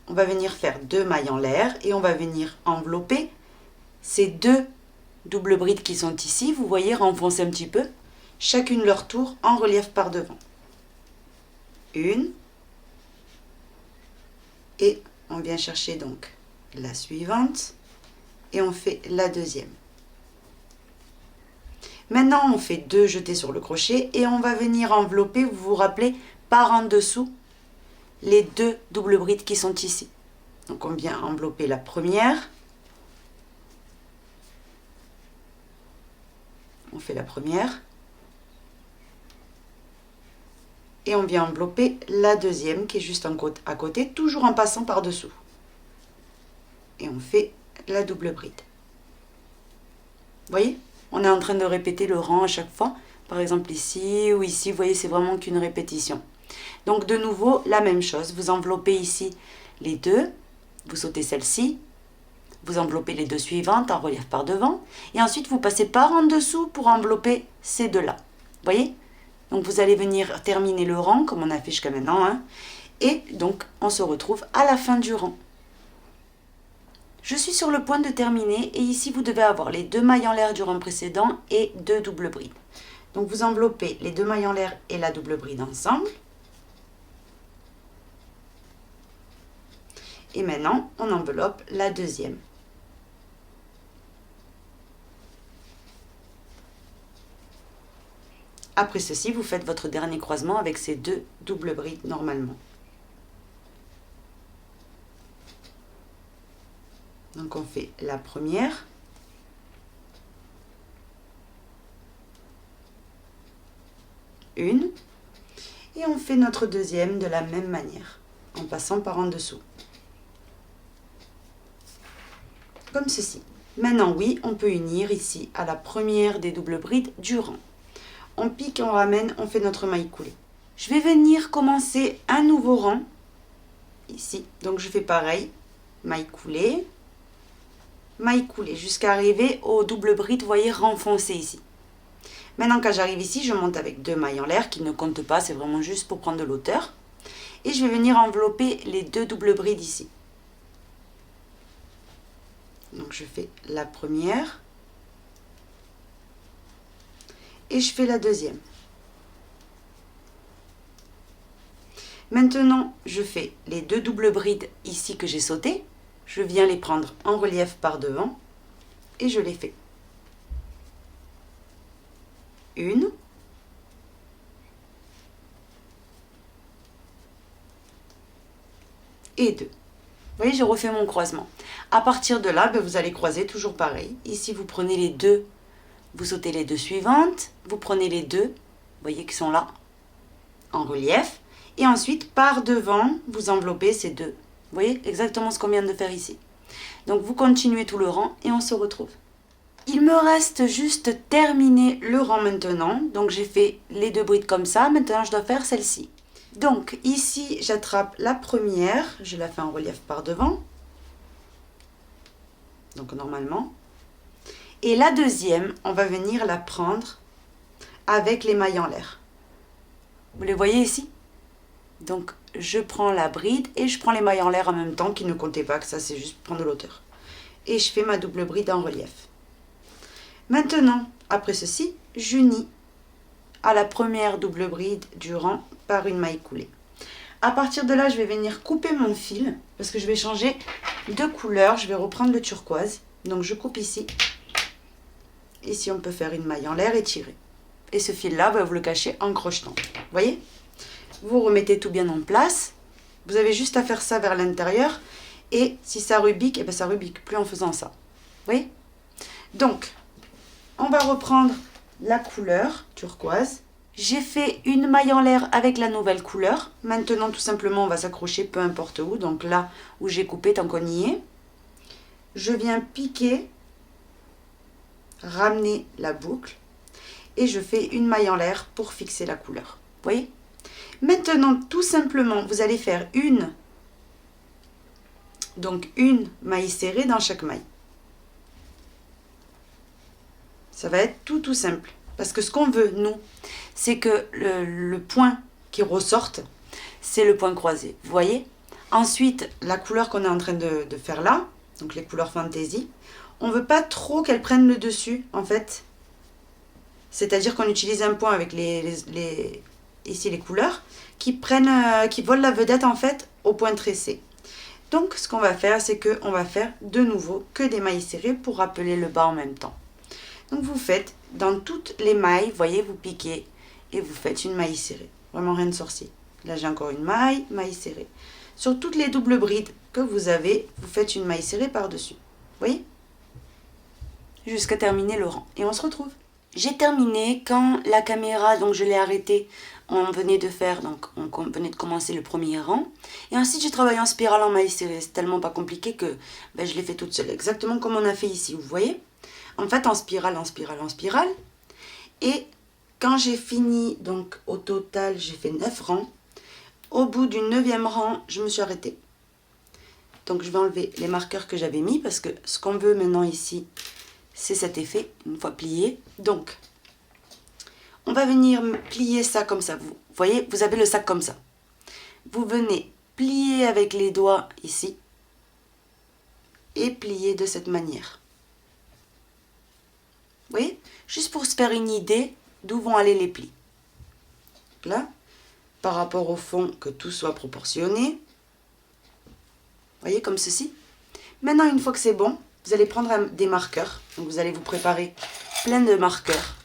on va venir faire deux mailles en l'air et on va venir envelopper ces deux doubles brides qui sont ici, vous voyez, renfoncer un petit peu, chacune leur tour en relief par devant. Une, et on vient chercher donc la suivante et on fait la deuxième. Maintenant, on fait deux jetés sur le crochet et on va venir envelopper, vous vous rappelez, par en dessous, les deux doubles brides qui sont ici. Donc, on vient envelopper la première. On fait la première. Et on vient envelopper la deuxième qui est juste à côté, toujours en passant par-dessous. Et on fait la double bride. Vous voyez ? On est en train de répéter le rang à chaque fois. Par exemple ici ou ici, vous voyez, c'est vraiment qu'une répétition. Donc de nouveau, la même chose. Vous enveloppez ici les deux. Vous sautez celle-ci. Vous enveloppez les deux suivantes en relief par devant. Et ensuite, vous passez par en dessous pour envelopper ces deux-là. Vous voyez? Donc vous allez venir terminer le rang, comme on a fait jusqu'à maintenant. Hein. Et donc, on se retrouve à la fin du rang. Je suis sur le point de terminer et ici vous devez avoir les deux mailles en l'air du rang précédent et deux doubles brides. Donc vous enveloppez les deux mailles en l'air et la double bride ensemble. Et maintenant on enveloppe la deuxième. Après ceci, vous faites votre dernier croisement avec ces deux doubles brides normalement. Donc on fait la première, une, et on fait notre deuxième de la même manière, en passant par en dessous. Comme ceci. Maintenant oui, on peut unir ici à la première des doubles brides du rang. On pique, on ramène, on fait notre maille coulée. Je vais venir commencer un nouveau rang, ici. Donc je fais pareil, maille coulée. maille coulée jusqu'à arriver au double bride, vous voyez, renfoncé ici. Maintenant, quand j'arrive ici, je monte avec 2 mailles en l'air qui ne comptent pas, c'est vraiment juste pour prendre de l'hauteur. Et je vais venir envelopper les 2 doubles brides ici. Donc je fais la première et je fais la deuxième. Maintenant, je fais les 2 doubles brides ici que j'ai sautées. Je viens les prendre en relief par devant et je les fais. Une. Et 2. Vous voyez, je refais mon croisement. À partir de là, vous allez croiser toujours pareil. Ici, vous prenez les 2, vous sautez les 2 suivantes, vous prenez les 2, vous voyez qu'ils sont là, en relief. Et ensuite, par devant, vous enveloppez ces 2. Vous voyez exactement ce qu'on vient de faire ici. Donc, vous continuez tout le rang et on se retrouve. Il me reste juste terminer le rang maintenant. Donc, j'ai fait les 2 brides comme ça. Maintenant, je dois faire celle-ci. Donc, ici, j'attrape la première. Je la fais en relief par devant. Donc, normalement. Et la deuxième, on va venir la prendre avec les mailles en l'air. Vous les voyez ici? Donc, je prends la bride et je prends les mailles en l'air en même temps, qui ne comptaient pas, que ça, c'est juste prendre de l'hauteur. Et je fais ma double bride en relief. Maintenant, après ceci, j'unis à la première double bride du rang par une maille coulée. À partir de là, je vais venir couper mon fil, parce que je vais changer de couleur. Je vais reprendre le turquoise. Donc, je coupe ici. Ici, on peut faire une maille en l'air et tirer. Et ce fil-là, vous le cachez en crochetant. Vous voyez? Vous remettez tout bien en place. Vous avez juste à faire ça vers l'intérieur. Et si ça rubique, eh bien ça rubique plus en faisant ça. Vous voyez? Donc, on va reprendre la couleur turquoise. J'ai fait une maille en l'air avec la nouvelle couleur. Maintenant, tout simplement, on va s'accrocher peu importe où. Donc là où j'ai coupé, tant qu'on y est. Je viens piquer, ramener la boucle. Et je fais une maille en l'air pour fixer la couleur. Vous voyez? Maintenant, tout simplement, vous allez faire une maille serrée dans chaque maille. Ça va être tout simple. Parce que ce qu'on veut, nous, c'est que le point qui ressorte, c'est le point croisé. Vous voyez? Ensuite, la couleur qu'on est en train de faire là, donc les couleurs fantaisie, on ne veut pas trop qu'elles prennent le dessus, en fait. C'est-à-dire qu'on utilise un point avec ici les couleurs qui volent la vedette, en fait, au point tressé. Donc, ce qu'on va faire, c'est qu'on va faire de nouveau que des mailles serrées pour rappeler le bas en même temps. Donc, vous faites dans toutes les mailles, vous voyez, vous piquez et vous faites une maille serrée. Vraiment rien de sorcier. Là, j'ai encore une maille serrée. Sur toutes les doubles brides que vous avez, vous faites une maille serrée par-dessus. Vous voyez? Jusqu'à terminer le rang. Et on se retrouve. J'ai terminé quand la caméra, donc je l'ai arrêtée, on venait de commencer le premier rang. Et ensuite, j'ai travaillé en spirale en maille serrée. C'est tellement pas compliqué que je l'ai fait toute seule. Exactement comme on a fait ici, vous voyez? En fait, en spirale. Et quand j'ai fini, donc au total, j'ai fait 9 rangs. Au bout du 9e rang, je me suis arrêtée. Donc, je vais enlever les marqueurs que j'avais mis parce que ce qu'on veut maintenant ici, c'est cet effet, une fois plié. Donc, on va venir plier ça comme ça. Vous voyez, vous avez le sac comme ça. Vous venez plier avec les doigts ici et plier de cette manière. Vous voyez? Juste pour se faire une idée d'où vont aller les plis. Là, par rapport au fond, que tout soit proportionné. Vous voyez, comme ceci. Maintenant, une fois que c'est bon, vous allez prendre des marqueurs. Donc, vous allez vous préparer plein de marqueurs.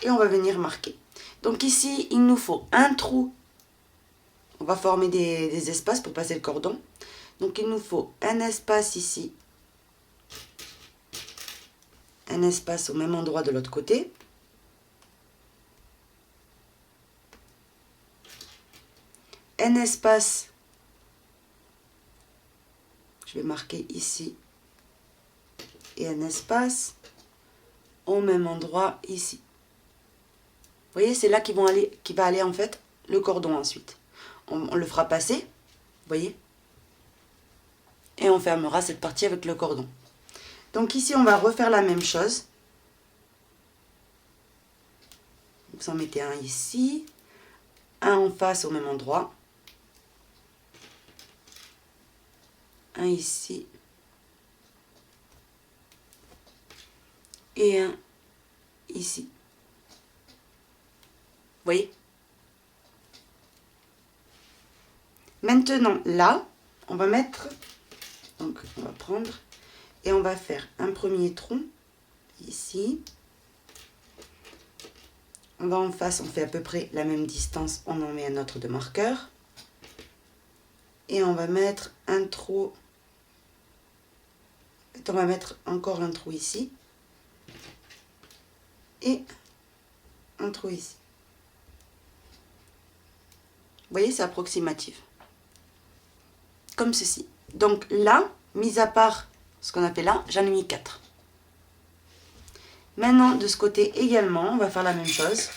Et on va venir marquer. Donc ici, il nous faut un trou. On va former des espaces pour passer le cordon. Donc, il nous faut un espace ici. Un espace au même endroit de l'autre côté. Un espace. Je vais marquer ici. Et un espace au même endroit ici. Vous voyez, c'est là qui va aller en fait le cordon ensuite. On le fera passer. voyez? Et on fermera cette partie avec le cordon. Donc ici, on va refaire la même chose. Vous en mettez un ici, un en face au même endroit, un ici et un ici. Vous voyez? Maintenant, là, on va mettre, donc on va prendre et on va faire un premier tronc ici. On va en face, on fait à peu près la même distance, on en met un autre de marqueur. Et on va mettre un trou, on va mettre encore un trou ici. Et un trou ici. Vous voyez, c'est approximatif. Comme ceci. Donc là, mis à part ce qu'on a fait là, j'en ai mis 4. Maintenant, de ce côté également, on va faire la même chose.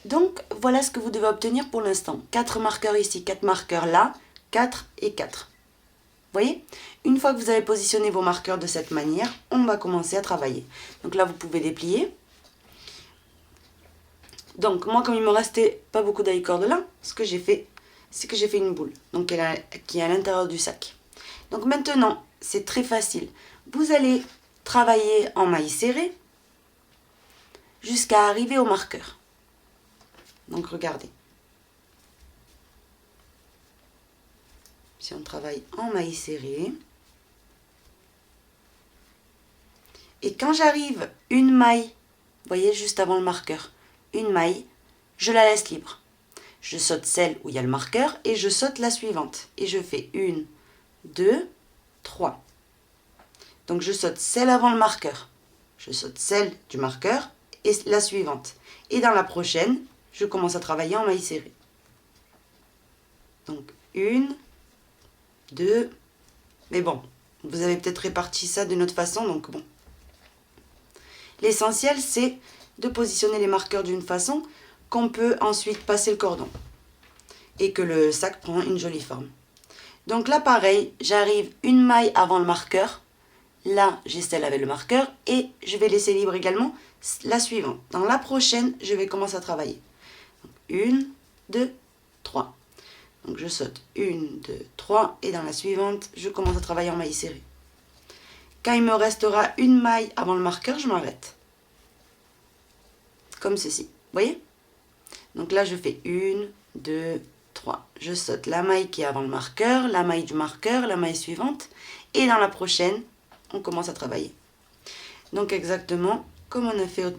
Donc, voilà ce que vous devez obtenir pour l'instant. 4 marqueurs ici, 4 marqueurs là, 4 et 4. Vous voyez? Une fois que vous avez positionné vos marqueurs de cette manière, on va commencer à travailler. Donc là, vous pouvez déplier. Donc, moi, comme il me restait pas beaucoup d'aïcordes là, ce que j'ai fait, c'est que j'ai fait une boule, donc qui est à l'intérieur du sac. Donc maintenant, c'est très facile. Vous allez travailler en maille serrée jusqu'à arriver au marqueur. Donc regardez. Si on travaille en maille serrée, et quand j'arrive une maille, vous voyez, juste avant le marqueur, une maille, je la laisse libre. Je saute celle où il y a le marqueur et je saute la suivante. Et je fais 1, 2, 3. Donc je saute celle avant le marqueur. Je saute celle du marqueur et la suivante. Et dans la prochaine, je commence à travailler en maille serrée. Donc 1, 2. Mais bon, vous avez peut-être réparti ça d'une autre façon, donc bon. L'essentiel, c'est de positionner les marqueurs d'une façon qu'on peut ensuite passer le cordon et que le sac prend une jolie forme. Donc là, pareil, j'arrive une maille avant le marqueur. Là, j'ai celle avec le marqueur et je vais laisser libre également la suivante. Dans la prochaine, je vais commencer à travailler. 1, 2, 3. Donc je saute 1, 2, 3 et dans la suivante, je commence à travailler en maille serrée. Quand il me restera une maille avant le marqueur, je m'arrête. Comme ceci, vous voyez? Donc là, je fais 1, 2, 3. Je saute la maille qui est avant le marqueur, la maille du marqueur, la maille suivante. Et dans la prochaine, on commence à travailler. Donc exactement comme on a fait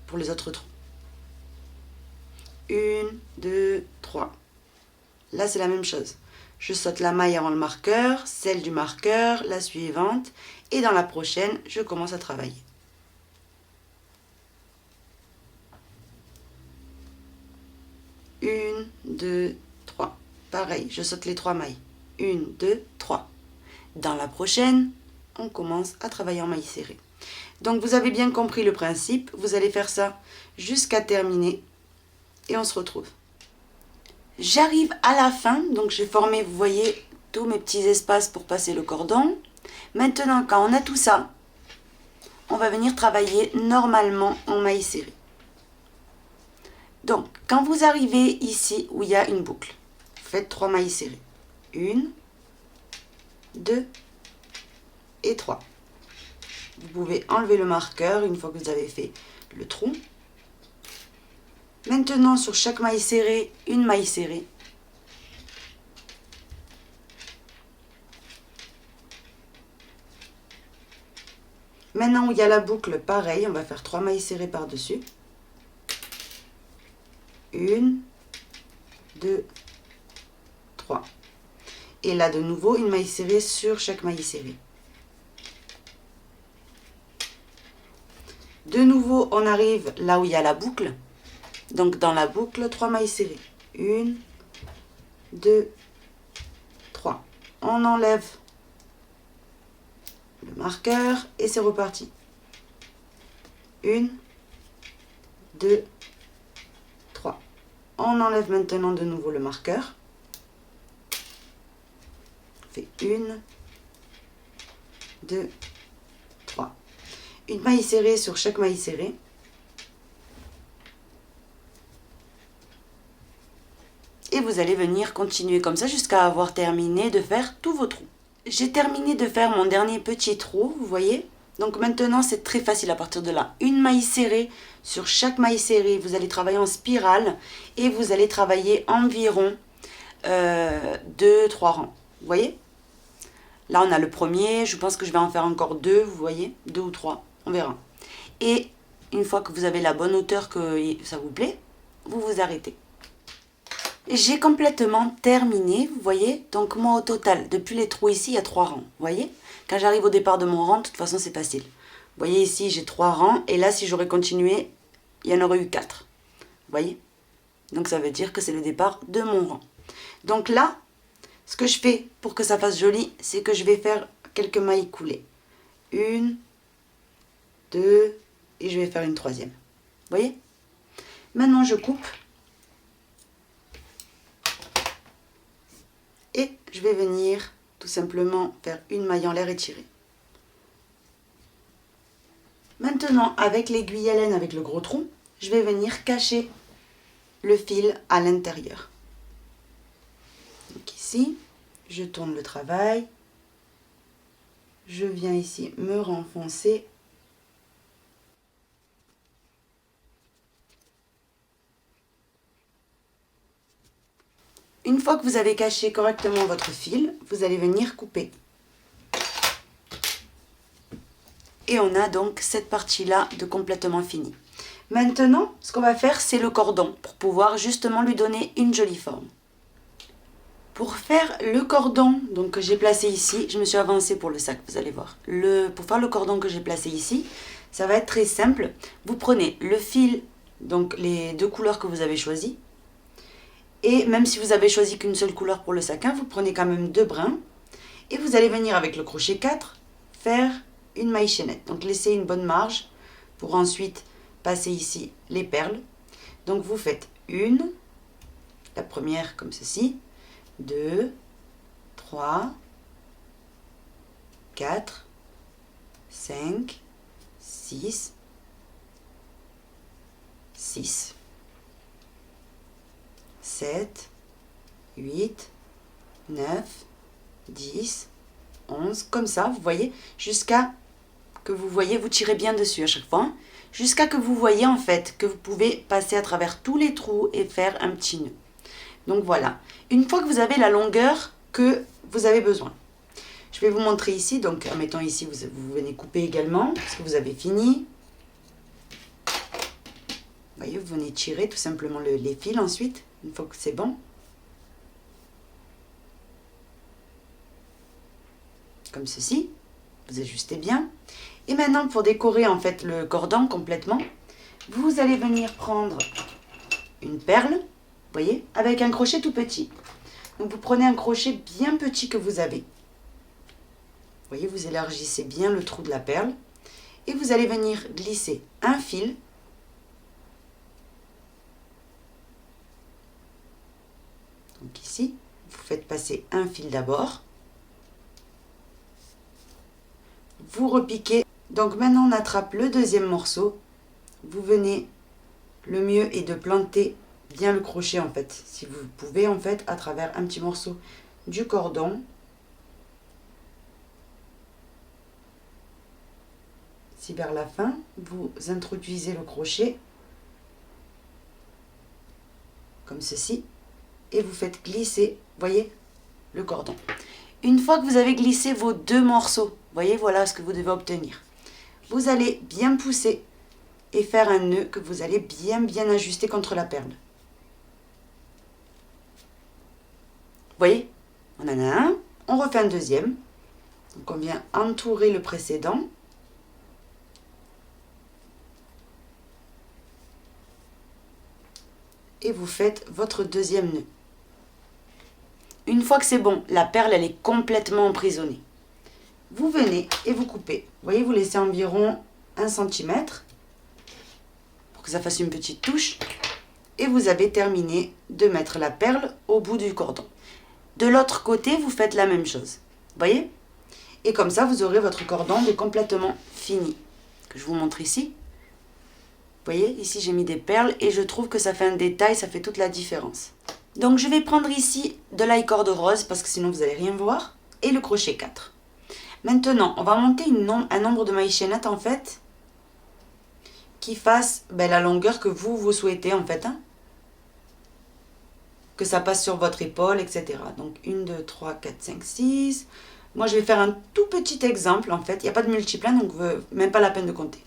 pour les autres trous. 1, 2, 3. Là, c'est la même chose. Je saute la maille avant le marqueur, celle du marqueur, la suivante. Et dans la prochaine, je commence à travailler. 1, 2, 3. Pareil, je saute les 3 mailles. 1, 2, 3. Dans la prochaine, on commence à travailler en maille serrée. Donc vous avez bien compris le principe. Vous allez faire ça jusqu'à terminer. Et on se retrouve. J'arrive à la fin. Donc j'ai formé, vous voyez, tous mes petits espaces pour passer le cordon. Maintenant, quand on a tout ça, on va venir travailler normalement en maille serrée. Donc, quand vous arrivez ici où il y a une boucle, faites 3 mailles serrées. 1, 2 et 3. Vous pouvez enlever le marqueur une fois que vous avez fait le trou. Maintenant, sur chaque maille serrée, une maille serrée. Maintenant où il y a la boucle, pareil, on va faire 3 mailles serrées par-dessus. 1, 2, 3. Et là, de nouveau, une maille serrée sur chaque maille serrée. De nouveau, on arrive là où il y a la boucle. Donc, dans la boucle, 3 mailles serrées. 1, 2, 3. On enlève le marqueur et c'est reparti. 1, 2, 3. On enlève maintenant de nouveau le marqueur. On fait 1, 2, 3. Une maille serrée sur chaque maille serrée. Et vous allez venir continuer comme ça jusqu'à avoir terminé de faire tous vos trous. J'ai terminé de faire mon dernier petit trou, vous voyez. Donc maintenant c'est très facile à partir de là. Une maille serrée, sur chaque maille serrée, vous allez travailler en spirale et vous allez travailler environ 2-3 rangs. Vous voyez? Là on a le premier, je pense que je vais en faire encore 2, vous voyez, 2 ou 3, on verra. Et une fois que vous avez la bonne hauteur que ça vous plaît, vous vous arrêtez. J'ai complètement terminé, vous voyez. Donc moi au total, depuis les trous ici, il y a 3 rangs, vous voyez. Quand j'arrive au départ de mon rang, de toute façon c'est facile. Vous voyez ici, j'ai 3 rangs, et là si j'aurais continué, il y en aurait eu 4. Vous voyez. Donc ça veut dire que c'est le départ de mon rang. Donc là, ce que je fais pour que ça fasse joli, c'est que je vais faire quelques mailles coulées. 1, 2, et je vais faire une 3e. Vous voyez. Maintenant je coupe. Et je vais venir tout simplement faire une maille en l'air et tirer. Maintenant, avec l'aiguille à laine, avec le gros tronc, je vais venir cacher le fil à l'intérieur. Donc ici, je tourne le travail. Je viens ici me renfoncer. Une fois que vous avez caché correctement votre fil, vous allez venir couper. Et on a donc cette partie-là de complètement finie. Maintenant, ce qu'on va faire, c'est le cordon, pour pouvoir justement lui donner une jolie forme. Pour faire le cordon donc, que j'ai placé ici, je me suis avancée pour le sac, vous allez voir. Pour faire le cordon que j'ai placé ici, ça va être très simple. Vous prenez le fil, donc les 2 couleurs que vous avez choisies. Et même si vous avez choisi qu'une seule couleur pour le satin, vous prenez quand même 2 brins. Et vous allez venir avec le crochet 4 faire une maille chaînette. Donc laissez une bonne marge pour ensuite passer ici les perles. Donc vous faites une, la première comme ceci, 2, 3, 4, 5, 6, 6. 7, 8, 9, 10, 11, comme ça, vous voyez, jusqu'à que vous voyez, vous tirez bien dessus à chaque fois, jusqu'à que vous voyez en fait que vous pouvez passer à travers tous les trous et faire un petit nœud. Donc voilà, une fois que vous avez la longueur que vous avez besoin. Je vais vous montrer ici, donc en mettant ici, vous venez couper également, parce que vous avez fini. Vous voyez, vous venez tirer tout simplement les fils ensuite. Une fois que c'est bon, comme ceci, vous ajustez bien. Et maintenant, pour décorer en fait le cordon complètement, vous allez venir prendre une perle, vous voyez, avec un crochet tout petit. Donc vous prenez un crochet bien petit que vous avez. Vous voyez, vous élargissez bien le trou de la perle et vous allez venir glisser un fil. Donc ici, vous faites passer un fil d'abord. Vous repiquez. Donc maintenant on attrape le deuxième morceau. Vous venez, le mieux est de planter bien le crochet en fait. Si vous pouvez en fait à travers un petit morceau du cordon. Si vers la fin, vous introduisez le crochet. Comme ceci. Et vous faites glisser, voyez, le cordon. Une fois que vous avez glissé vos 2 morceaux, voyez, voilà ce que vous devez obtenir. Vous allez bien pousser et faire un nœud que vous allez bien ajuster contre la perle. Vous voyez, on en a un, on refait un deuxième. Donc on vient entourer le précédent. Et vous faites votre deuxième nœud. Une fois que c'est bon, la perle elle est complètement emprisonnée. Vous venez et vous coupez. Vous voyez, vous laissez environ 1 cm pour que ça fasse une petite touche. et vous avez terminé de mettre la perle au bout du cordon. De l'autre côté, vous faites la même chose. Voyez? Et comme ça, vous aurez votre cordon de complètement fini. Que je vous montre ici. Vous voyez, ici j'ai mis des perles et je trouve que ça fait un détail, ça fait toute la différence. Donc je vais prendre ici de l'ail corde rose parce que sinon vous n'allez rien voir. Et le crochet 4. Maintenant, on va monter un nombre de mailles chaînettes en fait qui fasse la longueur que vous souhaitez en fait. Que ça passe sur votre épaule, etc. Donc 1, 2, 3, 4, 5, 6. Moi je vais faire un tout petit exemple en fait. Il n'y a pas de multiplan donc même pas la peine de compter.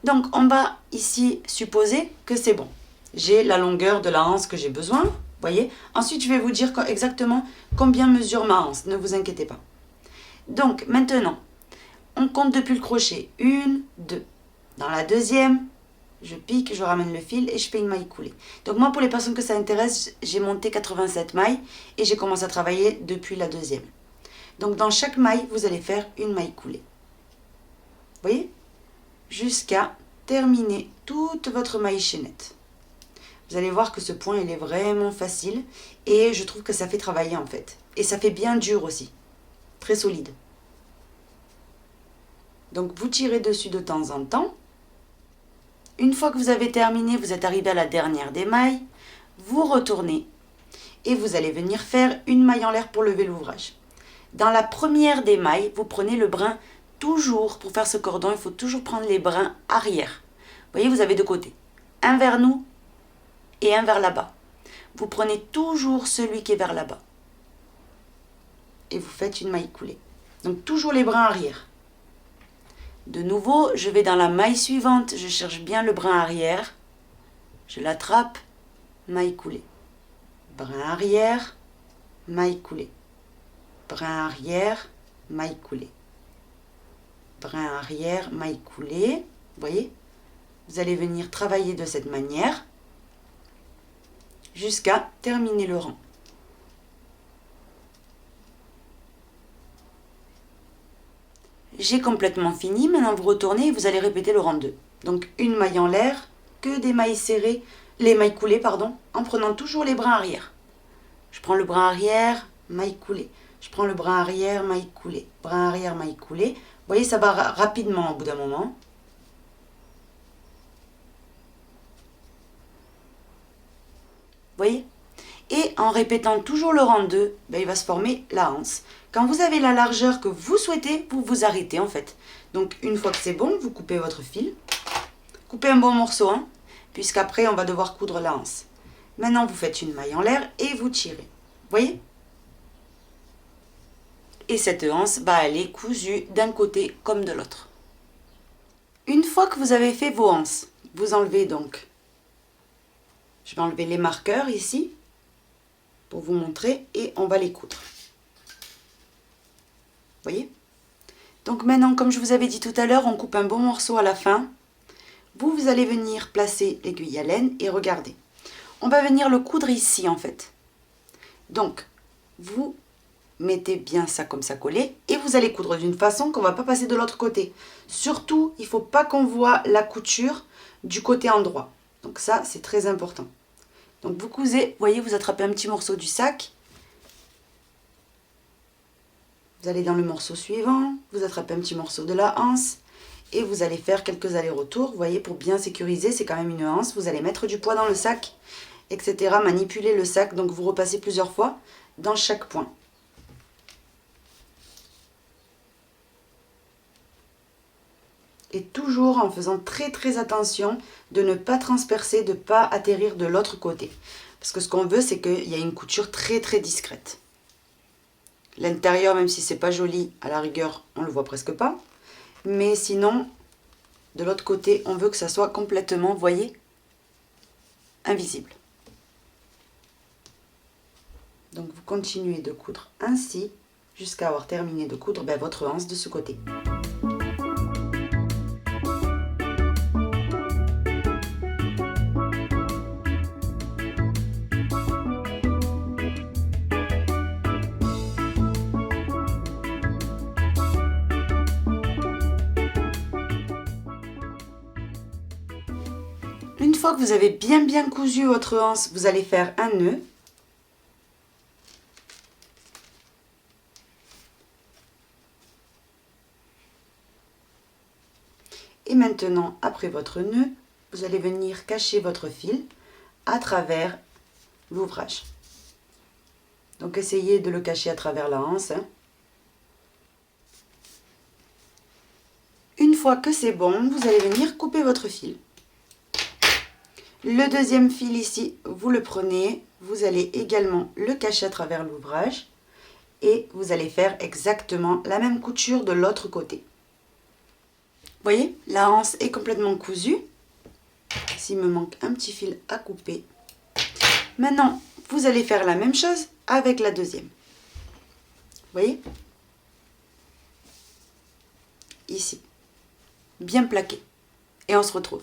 Donc on va ici supposer que c'est bon. J'ai la longueur de la anse que j'ai besoin, voyez. Ensuite je vais vous dire exactement combien mesure ma anse, ne vous inquiétez pas. Donc maintenant, on compte depuis le crochet, 1, 2. Dans la deuxième, je pique, je ramène le fil et je fais une maille coulée. Donc moi pour les personnes que ça intéresse, j'ai monté 87 mailles et j'ai commencé à travailler depuis la deuxième. Donc dans chaque maille, vous allez faire une maille coulée. Vous voyez ? Jusqu'à terminer toute votre maille chaînette. Vous allez voir que ce point il est vraiment facile et je trouve que ça fait travailler en fait. Et ça fait bien dur aussi, très solide. Donc vous tirez dessus de temps en temps. Une fois que vous avez terminé, vous êtes arrivé à la dernière des mailles, vous retournez et vous allez venir faire une maille en l'air pour lever l'ouvrage. Dans la première des mailles, vous prenez le brin. Toujours, pour faire ce cordon, il faut toujours prendre les brins arrière. Vous voyez, vous avez deux côtés. Un vers nous et un vers là-bas. Vous prenez toujours celui qui est vers là-bas. Et vous faites une maille coulée. Donc toujours les brins arrière. De nouveau, je vais dans la maille suivante. Je cherche bien le brin arrière. Je l'attrape. Maille coulée. Brin arrière. Maille coulée. Brin arrière. Maille coulée. Brin arrière, maille coulée, vous voyez, vous allez venir travailler de cette manière jusqu'à terminer le rang. J'ai complètement fini, maintenant vous retournez et vous allez répéter le rang 2. Donc une maille en l'air, que des mailles serrées, les mailles coulées pardon, en prenant toujours les brins arrière. Je prends le brin arrière, maille coulée. Je prends le brin arrière, maille coulée. Brin arrière, maille coulée. Vous voyez, ça va rapidement au bout d'un moment. Vous voyez? Et en répétant toujours le rang 2, il va se former la anse. Quand vous avez la largeur que vous souhaitez, vous vous arrêtez en fait. Donc une fois que c'est bon, vous coupez votre fil. Coupez un bon morceau, puisqu'après on va devoir coudre la anse. Maintenant vous faites une maille en l'air et vous tirez. Vous voyez? Et cette anse, elle est cousue d'un côté comme de l'autre. Une fois que vous avez fait vos anses, vous enlevez donc, je vais enlever les marqueurs ici, pour vous montrer, et on va les coudre. Vous voyez? Donc maintenant, comme je vous avais dit tout à l'heure, on coupe un bon morceau à la fin. Vous allez venir placer l'aiguille à laine et regardez. On va venir le coudre ici en fait. Donc, vous mettez bien ça comme ça collé et vous allez coudre d'une façon qu'on ne va pas passer de l'autre côté. Surtout, il ne faut pas qu'on voit la couture du côté endroit. Donc ça, c'est très important. Donc vous cousez, vous voyez, vous attrapez un petit morceau du sac. Vous allez dans le morceau suivant, vous attrapez un petit morceau de la anse et vous allez faire quelques allers-retours. Vous voyez, pour bien sécuriser, c'est quand même une anse. Vous allez mettre du poids dans le sac, etc. Manipuler le sac, donc vous repassez plusieurs fois dans chaque point. Et toujours en faisant très attention de ne pas transpercer, de ne pas atterrir de l'autre côté. Parce que ce qu'on veut, c'est qu'il y ait une couture très discrète. L'intérieur, même si c'est pas joli, à la rigueur, on le voit presque pas. Mais sinon, de l'autre côté, on veut que ça soit complètement, vous voyez, invisible. Donc vous continuez de coudre ainsi, jusqu'à avoir terminé de coudre votre anse de ce côté. Une fois que vous avez bien cousu votre anse, vous allez faire un nœud. Et maintenant, après votre nœud, vous allez venir cacher votre fil à travers l'ouvrage. Donc essayez de le cacher à travers la anse. Une fois que c'est bon, vous allez venir couper votre fil. Le deuxième fil ici, vous le prenez, vous allez également le cacher à travers l'ouvrage et vous allez faire exactement la même couture de l'autre côté. Vous voyez, la anse est complètement cousue. Ici, il me manque un petit fil à couper. Maintenant, vous allez faire la même chose avec la deuxième. Vous voyez? Ici. Bien plaqué. Et on se retrouve.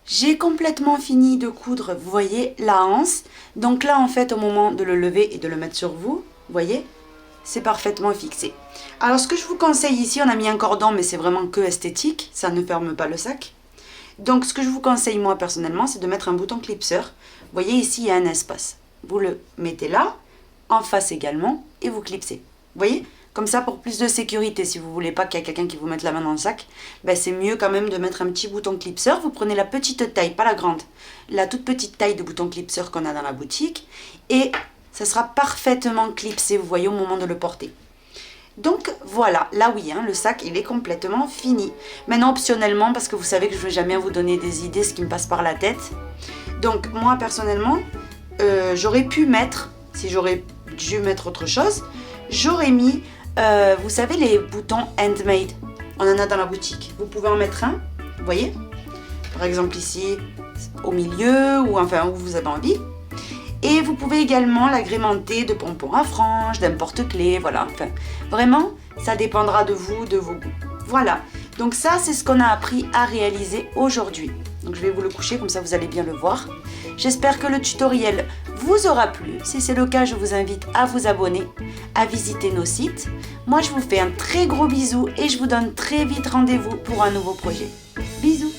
J'ai complètement fini de coudre, vous voyez, la anse. Donc là, en fait, au moment de le lever et de le mettre sur vous, vous voyez, c'est parfaitement fixé. Alors, ce que je vous conseille ici, on a mis un cordon, mais c'est vraiment que esthétique. Ça ne ferme pas le sac. Donc, ce que je vous conseille, moi, personnellement, c'est de mettre un bouton clipseur. Vous voyez, ici, il y a un espace. Vous le mettez là, en face également, et vous clipsez. Vous voyez? Comme ça, pour plus de sécurité, si vous ne voulez pas qu'il y ait quelqu'un qui vous mette la main dans le sac, ben c'est mieux quand même de mettre un petit bouton clipseur. Vous prenez la petite taille, pas la grande, la toute petite taille de bouton clipseur qu'on a dans la boutique, et ça sera parfaitement clipsé, vous voyez, au moment de le porter. Donc voilà, là oui, hein, le sac il est complètement fini. Maintenant optionnellement, parce que vous savez que je ne vais jamais vous donner des idées, ce qui me passe par la tête. Donc moi personnellement, j'aurais pu mettre, si j'aurais dû mettre autre chose, j'aurais mis, vous savez les boutons handmade, on en a dans la boutique. Vous pouvez en mettre un, vous voyez, par exemple ici, au milieu, ou enfin où vous avez envie. Et vous pouvez également l'agrémenter de pompons à franges, d'un porte-clés, voilà. Enfin, vraiment, ça dépendra de vous, de vos goûts. Voilà, donc ça, c'est ce qu'on a appris à réaliser aujourd'hui. Donc je vais vous le coucher, comme ça vous allez bien le voir. J'espère que le tutoriel vous aura plu. Si c'est le cas, je vous invite à vous abonner, à visiter nos sites. Moi, je vous fais un très gros bisou et je vous donne très vite rendez-vous pour un nouveau projet. Bisous!